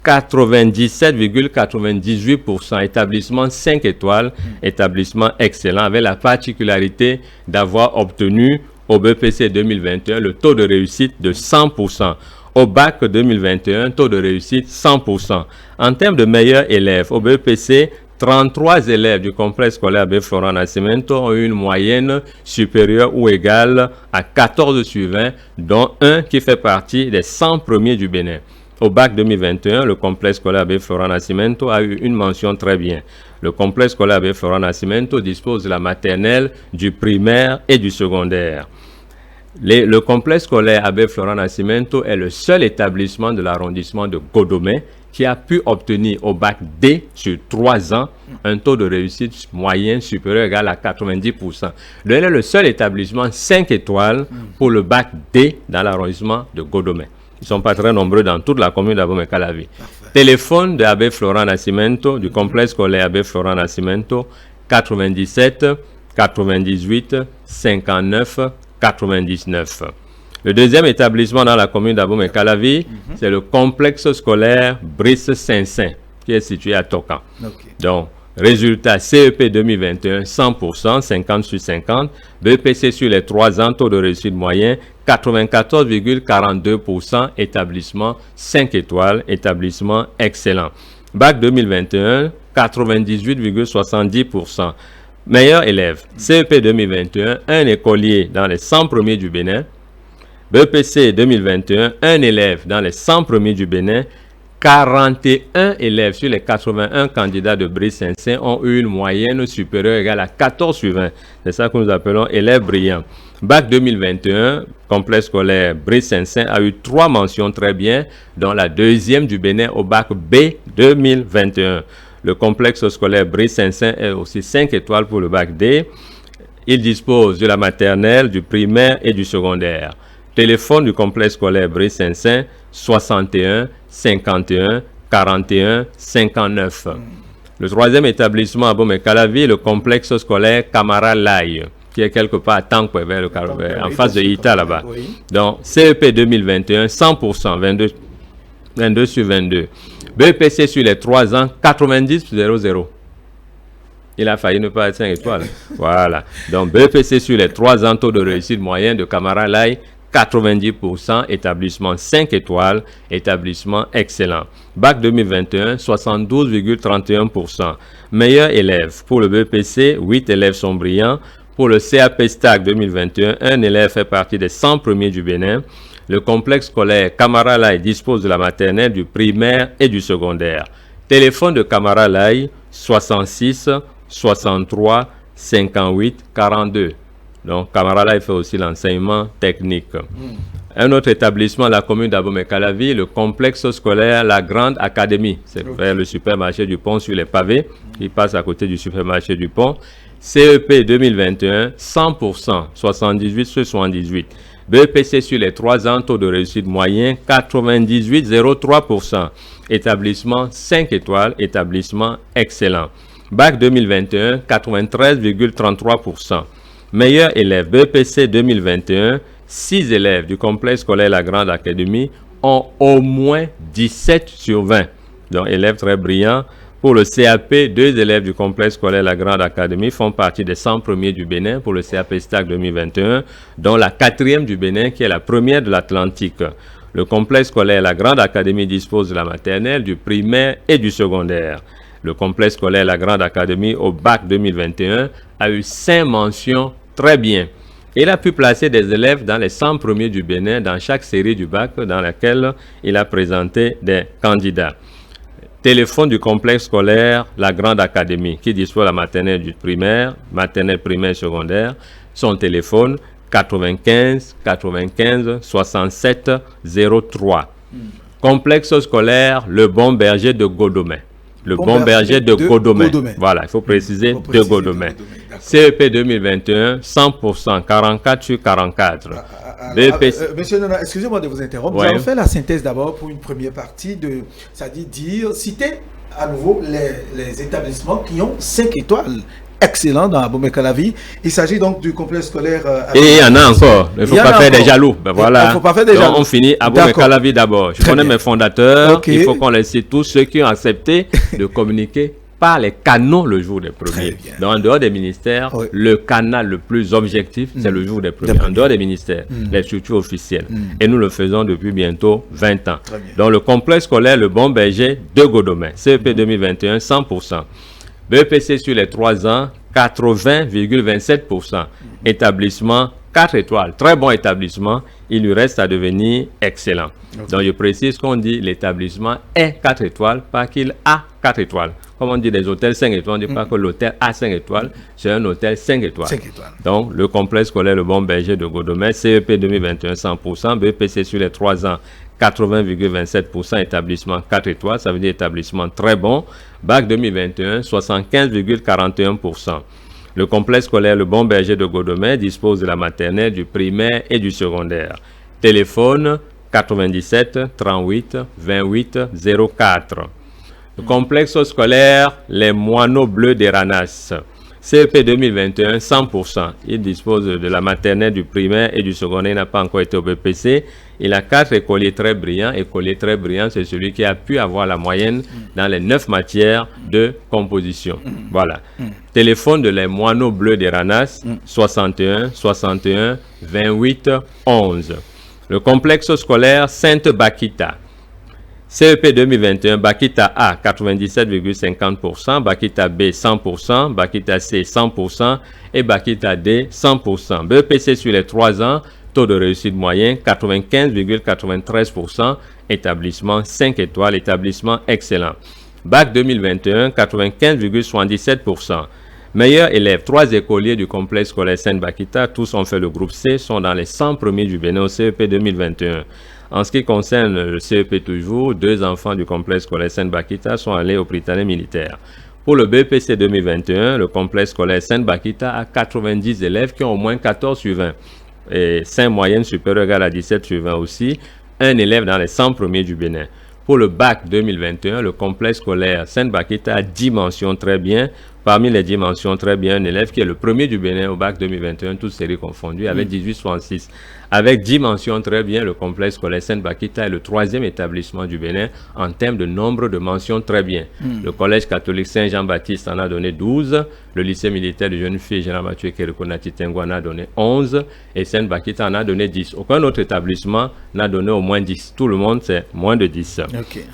97,98%. Établissement 5 étoiles, établissement excellent, avec la particularité d'avoir obtenu au BEPC 2021 le taux de réussite de 100%. Au bac 2021, taux de réussite 100%. En termes de meilleurs élèves, au BEPC, 33 élèves du complexe scolaire Abbé Florent Nascimento ont eu une moyenne supérieure ou égale à 14 sur 20, dont un qui fait partie des 100 premiers du Bénin. Au bac 2021, le complexe scolaire Abbé Florent Nascimento a eu une mention très bien. Le complexe scolaire Abbé Florent Nascimento dispose de la maternelle, du primaire et du secondaire. Le complexe scolaire Abbé Florent Nascimento est le seul établissement de l'arrondissement de Godomé qui a pu obtenir au bac D sur 3 ans un taux de réussite moyen supérieur ou égal à 90%. Il est le seul établissement 5 étoiles pour le bac D dans l'arrondissement de Godomé. Ils ne sont pas très nombreux dans toute la commune d'Abomey-Calavi. Téléphone de Abbé Florent Nascimento, du complexe scolaire Abbé Florent Nascimento, 97 98 59 99. Le deuxième établissement dans la commune d'Abomey-Calavi, c'est le complexe scolaire Brice Saint-Saint, qui est situé à Tokan. Donc, résultat CEP 2021, 100%, 50 sur 50. BEPC sur les 3 ans, taux de réussite moyen, 94,42%, établissement 5 étoiles, établissement excellent. Bac 2021, 98,70%. Meilleur élève, CEP 2021, un écolier dans les 100 premiers du Bénin. BEPC 2021, un élève dans les 100 premiers du Bénin. 41 élèves sur les 81 candidats de Brice Saint-Saint ont eu une moyenne supérieure égale à 14 sur 20. C'est ça que nous appelons élèves brillants. Bac 2021, complexe scolaire Brice Saint-Saint a eu 3 mentions très bien, dont la deuxième du Bénin au bac B 2021. Le complexe scolaire Brice Saint-Saint est aussi 5 étoiles pour le bac D. Il dispose de la maternelle, du primaire et du secondaire. Téléphone du complexe scolaire Brice Saint-Saint, 61 51 41 59. Le troisième établissement à Abomey-Calavi, le complexe scolaire Camara Lai, qui est quelque part à Tankwe, en face de Ita là-bas. Donc, CEP 2021, 100%, 22 sur 22. BEPC sur les 3 ans, 90,00. Il a failli ne pas être 5 étoiles. Voilà. Donc, BEPC sur les 3 ans, taux de réussite moyen de Camara Lai, 90%, établissement 5 étoiles, établissement excellent. Bac 2021, 72,31%. Meilleur élève. Pour le BEPC, 8 élèves sont brillants. Pour le CAP STAC 2021, un élève fait partie des 100 premiers du Bénin. Le complexe scolaire Camara Laye dispose de la maternelle, du primaire et du secondaire. Téléphone de Camara Laye 66 63 58 42. Donc Camara Laye fait aussi l'enseignement technique. Un autre établissement, la commune d'Abomey-Calavi, le complexe scolaire La Grande Académie. C'est vers le supermarché du Pont sur les pavés. Il passe à côté du supermarché du Pont. CEP 2021, 100%, 78 sur 78. BEPC sur les 3 ans, taux de réussite moyen, 98,03%. Établissement 5 étoiles, établissement excellent. Bac 2021, 93,33%. Meilleur élève BEPC 2021, 6 élèves du complexe scolaire La Grande Académie ont au moins 17 sur 20. Donc, élèves très brillants. Pour le CAP, 2 élèves du complexe scolaire La Grande Académie font partie des 100 premiers du Bénin pour le CAP STAC 2021, dont la 4e du Bénin qui est la première de l'Atlantique. Le complexe scolaire La Grande Académie dispose de la maternelle, du primaire et du secondaire. Le complexe scolaire La Grande Académie au bac 2021 a eu 5 mentions très bien. Il a pu placer des élèves dans les 100 premiers du Bénin dans chaque série du bac dans laquelle il a présenté des candidats. Téléphone du complexe scolaire La Grande Académie qui dispose de la maternelle du primaire, maternelle primaire et secondaire. Son téléphone 95 95 67 03. Complexe scolaire Le Bon Berger de Godomey. Le Bon Berger de Godomey. Voilà, il faut préciser de Godomey. CEP 2021, 100%, 44 sur 44. Monsieur Nona, excusez-moi de vous interrompre. Ouais. Nous allons faire la synthèse d'abord pour une première partie, c'est-à-dire citer à nouveau les établissements qui ont 5 étoiles. Excellent dans Abomey-Calavi. Il s'agit donc du complexe scolaire. Et il y en a encore. Il ne faut pas faire des jaloux. Ben voilà. Il ne faut pas faire des jaloux. On finit Abomey-Calavi d'abord. Je connais mes fondateurs. Okay. Il faut qu'on les cite tous ceux qui ont accepté de communiquer par les canaux le jour des premiers. Donc, en dehors des ministères, le canal le plus objectif, c'est le jour des premiers. En dehors des ministères, les structures officielles. Et nous le faisons depuis bientôt 20 ans. Donc, le complexe scolaire Le Bon Berger de Godomey. CEP 2021, 100%. BEPC sur les 3 ans, 80,27%. Établissement 4 étoiles. Très bon établissement. Il lui reste à devenir excellent. Donc, je précise qu'on dit l'établissement est 4 étoiles, pas qu'il a 4 étoiles. Comme on dit des hôtels 5 étoiles, on ne dit pas que l'hôtel a 5 étoiles, c'est un hôtel 5 étoiles. 5 étoiles. Donc, le complexe scolaire Le Bon Berger de Godomey, CEP 2021, 100%, BEPC sur les 3 ans, 80,27%, établissement 4 étoiles, ça veut dire établissement très bon. Bac 2021, 75,41%. Le complexe scolaire Le Bon Berger de Godomey dispose de la maternelle, du primaire et du secondaire. Téléphone 97 38 28 04. Le complexe scolaire Les Moineaux Bleus d'Eranas. CEP 2021, 100%. Il dispose de la maternelle, du primaire et du secondaire. Il n'a pas encore été au BPC. Il a 4 écoliers très brillants. Écolier très brillant, c'est celui qui a pu avoir la moyenne dans les 9 matières de composition. Voilà. Téléphone de Les Moineaux Bleus d'Eranas, 61 61 28 11. Le complexe scolaire Sainte-Bakita. CEP 2021, Bakita A 97,50%, Bakita B 100%, Bakita C 100% et Bakita D 100%. BEPC sur les 3 ans, taux de réussite moyen 95,93%, établissement 5 étoiles, établissement excellent. Bac 2021, 95,77%. Meilleurs élèves, 3 écoliers du complexe scolaire Sainte-Bakita, tous ont fait le groupe C, sont dans les 100 premiers du Bénin au CEP 2021. En ce qui concerne le CEP toujours, 2 enfants du complexe scolaire Sainte-Bakita sont allés au Prytanée militaire. Pour le BEPC 2021, le complexe scolaire Sainte-Bakita a 90 élèves qui ont au moins 14 sur 20. Et 5 moyennes supérieures égales à 17 sur 20 aussi. Un élève dans les 100 premiers du Bénin. Pour le bac 2021, le complexe scolaire Sainte-Bakita a 10 mentions très bien. Parmi les dimensions très bien, un élève qui est le premier du Bénin au bac 2021, toutes séries confondues, avec 18,66. Avec 10 mentions très bien, le complexe scolaire Sainte-Bakita est le 3e établissement du Bénin en termes de nombre de mentions très bien. Le collège catholique Saint-Jean-Baptiste en a donné 12, le lycée militaire de jeunes filles Général Mathieu Kérékonati Tengo en a donné 11 et Sainte-Bakita en a donné 10. Aucun autre établissement n'a donné au moins 10. Tout le monde, c'est moins de 10.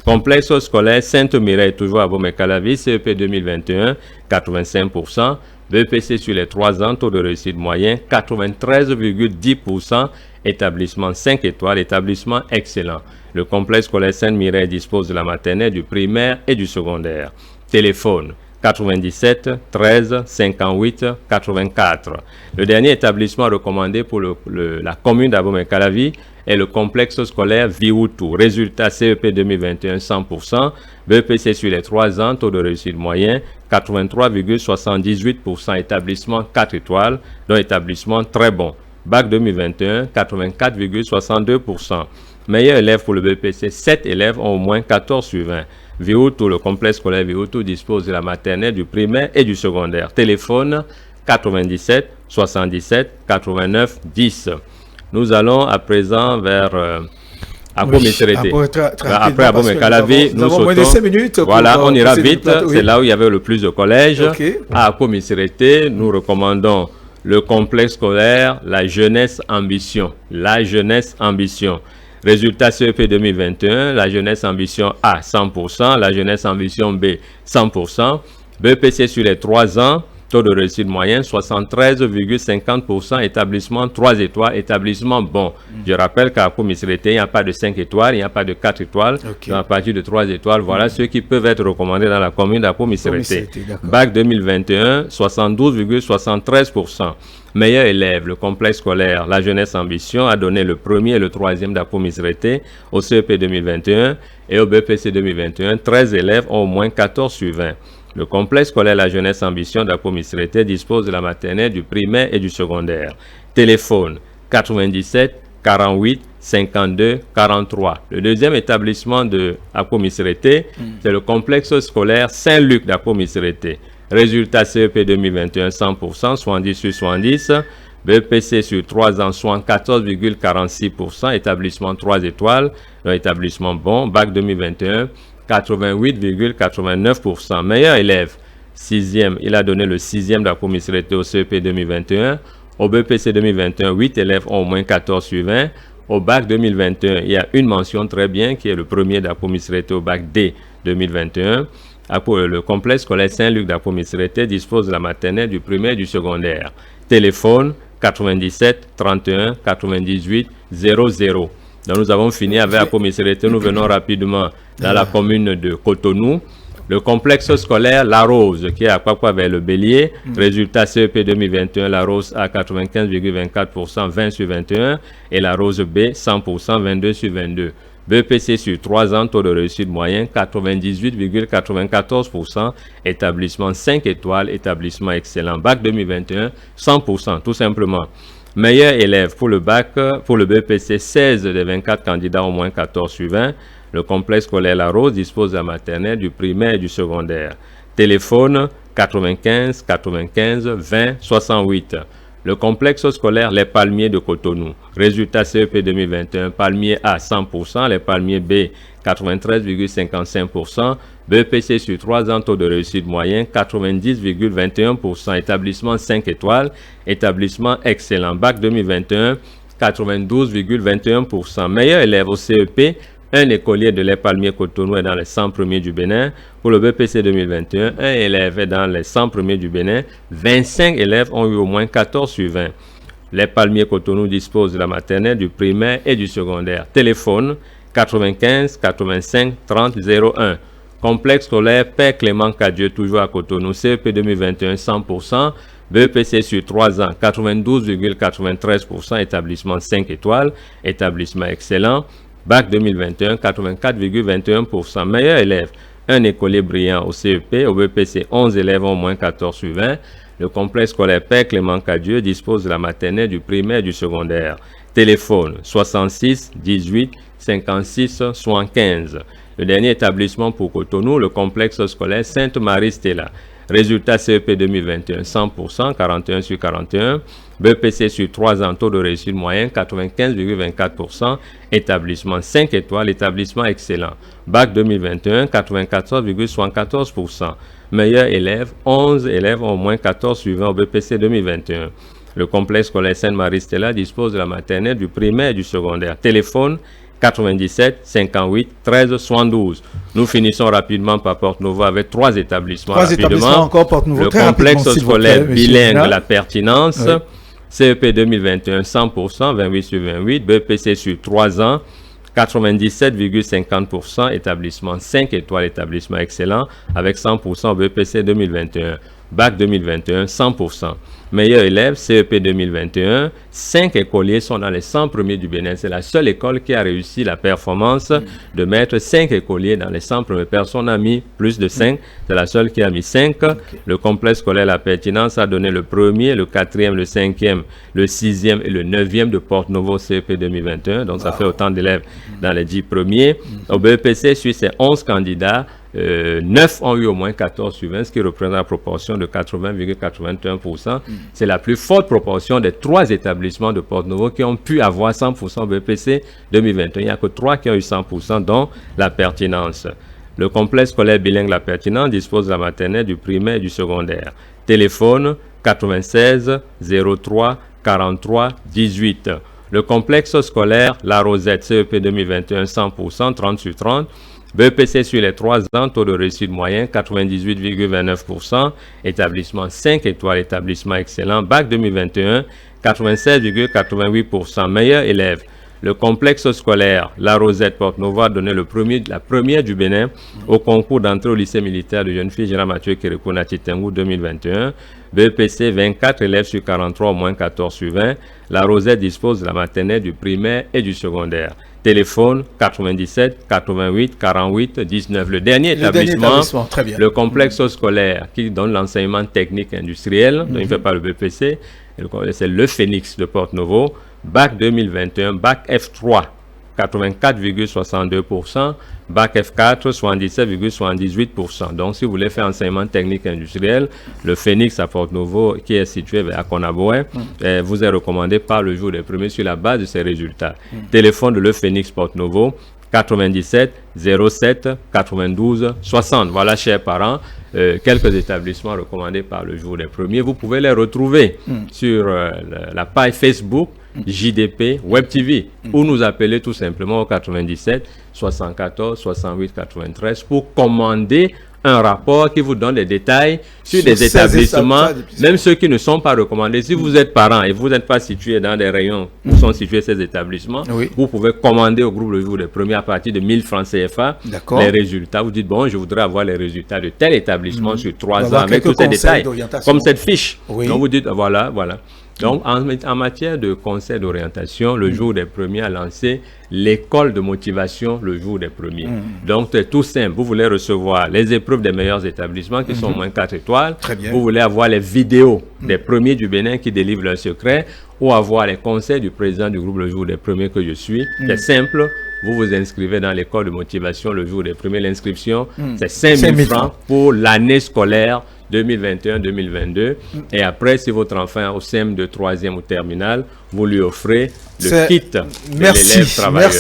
Complexe scolaire Sainte-Mireille, toujours à Abomey-Calavi, CEP 2021, 85%. BEPC sur les 3 ans, taux de réussite moyen 93,10%, établissement 5 étoiles, établissement excellent. Le complexe scolaire Sainte-Mireille dispose de la maternelle, du primaire et du secondaire. Téléphone 97 13 58 84. Le dernier établissement recommandé pour la commune d'Abomey-Calavi est le complexe scolaire Vioutou. Résultat CEP 2021 100%, BEPC sur les 3 ans, taux de réussite moyen 83,78%, établissement 4 étoiles, dont établissement très bon. Bac 2021 84,62%. Meilleur élève pour le BEPC, 7 élèves ont au moins 14 sur 20. Vioutou, le complexe scolaire Vioutou dispose de la maternelle, du primaire et du secondaire. Téléphone 97 77 89 10. Nous allons à présent vers Abomey-Calavi. Après Abomey-Calavi, nous sautons. Voilà, on ira vite. C'est là où il y avait le plus de collèges. À Abomey-Calavi, nous recommandons le complexe scolaire La Jeunesse Ambition. La Jeunesse Ambition. Résultat CEP 2021, la Jeunesse Ambition A 100%, la Jeunesse Ambition B 100%, BEPC sur les 3 ans, taux de réussite moyen 73,50%, établissement 3 étoiles, établissement bon. Je rappelle qu'à Abomey-Calavi, il n'y a pas de 5 étoiles, il n'y a pas de 4 étoiles, à partir de 3 étoiles, voilà ceux qui peuvent être recommandés dans la commune d'Abomey-Calavi. Bac 2021, 72,73%. Meilleur élève, le complexe scolaire La Jeunesse Ambition a donné le premier et le troisième d'Abomey-Calavi au CEP 2021 et au BEPC 2021. 13 élèves ont au moins 14 sur 20. Le complexe scolaire La Jeunesse Ambition d'Abomey-Calavi dispose de la maternelle, du primaire et du secondaire. Téléphone 97 48 52 43. Le deuxième établissement de Abomey-Calavi, c'est le complexe scolaire Saint-Luc d'Abomey-Calavi. Résultat CEP 2021 100%, 70 sur 70. BEPC sur 3 ans, 74,46%. Établissement 3 étoiles, établissement bon. Bac 2021, 88,89%. Meilleur élève, 6e, il a donné le 6e d'Abomey-Calavi au CEP 2021. Au BEPC 2021, 8 élèves ont au moins 14 sur 20. Au bac 2021, il y a une mention très bien qui est le premier d'Abomey-Calavi au bac D 2021. Le complexe scolaire Saint-Luc d'Abomey-Calavi dispose de la maternelle, du primaire et du secondaire. Téléphone 97 31 98 00. Donc nous avons fini avec Abomey-Calavi. Nous venons rapidement dans la commune de Cotonou. Le complexe scolaire La Rose, qui est à Kwakwa vers le Bélier. Résultat CEP 2021, La Rose à 95,24%, 20 sur 21. Et La Rose B, 100%, 22 sur 22. BEPC sur 3 ans, taux de réussite moyen 98,94%, établissement 5 étoiles, établissement excellent. Bac 2021, 100%, tout simplement. Meilleur élève pour le bac, pour le BEPC, 16 des 24 candidats, au moins 14 sur 20. Le complexe scolaire La Rose dispose de la maternelle, du primaire et du secondaire. Téléphone 95 95 20 68. Le complexe scolaire Les Palmiers de Cotonou. Résultat CEP 2021, Palmier A 100%, les Palmiers B 93,55%, BEPC sur 3 ans, taux de réussite moyen 90,21%, établissement 5 étoiles, établissement excellent. Bac 2021, 92,21%. Meilleur élève au CEP, un écolier de Les Palmiers Cotonou est dans les 100 premiers du Bénin. Pour le BEPC 2021, un élève est dans les 100 premiers du Bénin. 25 élèves ont eu au moins 14 sur 20. Les Palmiers Cotonou disposent de la maternelle, du primaire et du secondaire. Téléphone 95 85 30 01. Complexe scolaire Père Clément Cadieux, toujours à Cotonou. CEP 2021 100%. BEPC sur 3 ans 92,93%. Établissement 5 étoiles. Établissement excellent. Bac 2021, 84,21%. Meilleur élève, un écolier brillant au CEP. Au BEPC, 11 élèves ont au moins 14 sur 20. Le complexe scolaire Père Clément Cadieux dispose de la maternelle, du primaire et du secondaire. Téléphone 66 18 56 75. Le dernier établissement pour Cotonou, le complexe scolaire Sainte-Marie-Stella. Résultat CEP 2021, 100%, 41 sur 41. BEPC sur 3 ans, taux de réussite moyen, 95,24%. Établissement 5 étoiles, établissement excellent. Bac 2021, 94,74%. Meilleur élève, 11 élèves ont au moins 14 suivants au BEPC 2021. Le complexe scolaire Sainte-Marie-Stella dispose de la maternelle, du primaire et du secondaire. Téléphone 97 58 13 72. Nous finissons rapidement par Porte-Nouveau avec 3 établissements. Encore Porte-Nouveau. Le complexe scolaire bilingue La Pertinence, oui. CEP 2021 100%, 28 sur 28, BEPC sur 3 ans, 97,50%, établissement 5 étoiles, établissement excellent, avec 100% BEPC 2021. Bac 2021, 100%. Meilleur élève, CEP 2021, 5 écoliers sont dans les 100 premiers du Bénin. C'est la seule école qui a réussi la performance de mettre 5 écoliers dans les 100 premières. Personne n'a mis plus de 5. C'est la seule qui a mis 5. Le complexe scolaire La Pertinence a donné le premier, le 4e, le 5e, le 6e et le 9e de Porte-Nouveau CEP 2021. Donc, ça fait autant d'élèves dans les 10 premiers. Au BEPC, sur ces 11 candidats, 9 ont eu au moins 14 sur 20, ce qui représente la proportion de 80,81%. C'est la plus forte proportion des 3 établissements de Porte-Nouveau qui ont pu avoir 100% BPC 2021. Il n'y a que 3 qui ont eu 100%, dont La Pertinence. Le complexe scolaire bilingue La Pertinence dispose de la maternelle, du primaire et du secondaire. Téléphone 96 03 43 18. Le complexe scolaire La Rosette, CEP 2021 100%, 30 sur 30. BEPC sur les 3 ans, taux de réussite moyen 98,29%, établissement 5 étoiles, établissement excellent, Bac 2021 96,88%, meilleur élève. Le complexe scolaire La Rosette Porte-Nouveau a donné la première du Bénin au concours d'entrée au lycée militaire de jeunes filles Général Mathieu Kérékou Nati Tengou 2021. BEPC 24 élèves sur 43, au moins 14 sur 20. La Rosette dispose de la maternelle, du primaire et du secondaire. Téléphone 97 88 48 19. Le dernier établissement, très bien. Le complexe scolaire qui donne l'enseignement technique industriel, dont il ne fait pas le BPC, c'est le Phénix de Porte-Nouveau. Bac 2021, Bac F3, 84,62%, Bac F4, 77,78%. Donc, si vous voulez faire enseignement technique industriel, le Phénix à Porte-Nouveau, qui est situé à Konaboé, vous est recommandé par le jour des premiers sur la base de ces résultats. Téléphone de le Phénix Porte-Nouveau, 97 07 92 60. Voilà, chers parents, quelques établissements recommandés par le jour des premiers. Vous pouvez les retrouver sur la page Facebook JDP Web TV ou nous appeler tout simplement au 97 74 68 93 pour commander un rapport qui vous donne des détails sur des établissements, même ceux qui ne sont pas recommandés. Si vous êtes parent et vous n'êtes pas situé dans des rayons où sont situés ces établissements, vous pouvez commander au groupe Le Jour des Premiers à partir de 1000 francs CFA les résultats. Vous dites, bon, je voudrais avoir les résultats de tel établissement sur 3 ans avec tous ces détails, comme cette fiche. Donc vous dites, voilà. Donc, en matière de conseil d'orientation, le jour des premiers a lancé l'école de motivation le jour des premiers. Donc, c'est tout simple. Vous voulez recevoir les épreuves des meilleurs établissements qui sont au moins 4 étoiles. Vous voulez avoir les vidéos des premiers du Bénin qui délivrent leurs secrets ou avoir les conseils du président du groupe le jour des premiers que je suis. C'est simple. Vous vous inscrivez dans l'école de motivation le jour des premiers. L'inscription, c'est 5 000 francs pour l'année scolaire 2021-2022. Et après, si votre enfant est au CM de 3e ou terminale, vous lui offrez le kit de l'élève travailleur.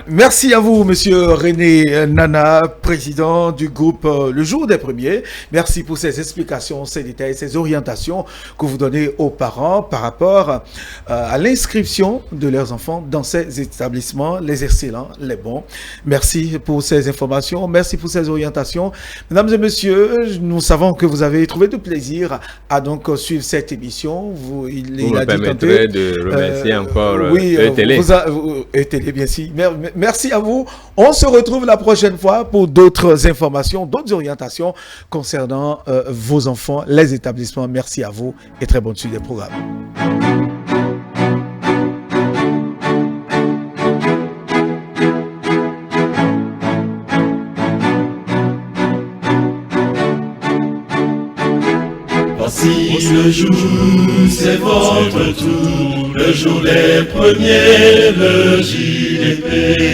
Merci à vous, monsieur René Nana, président du groupe Le Jour des Premiers. Merci pour ces explications, ces détails, ces orientations que vous donnez aux parents par rapport à l'inscription de leurs enfants dans ces établissements, les excellents, les bons. Merci pour ces informations, merci pour ces orientations. Mesdames et messieurs, nous savons que vous avez trouvé du plaisir à donc suivre cette émission. Vous me permettrez de remercier encore E-Télé. E-Télé, bien sûr. Merci à vous. On se retrouve la prochaine fois pour d'autres informations, d'autres orientations concernant vos enfants, les établissements. Merci à vous et très bonne suite des programmes. Si le jour c'est votre tour, le jour des premiers, le JDP.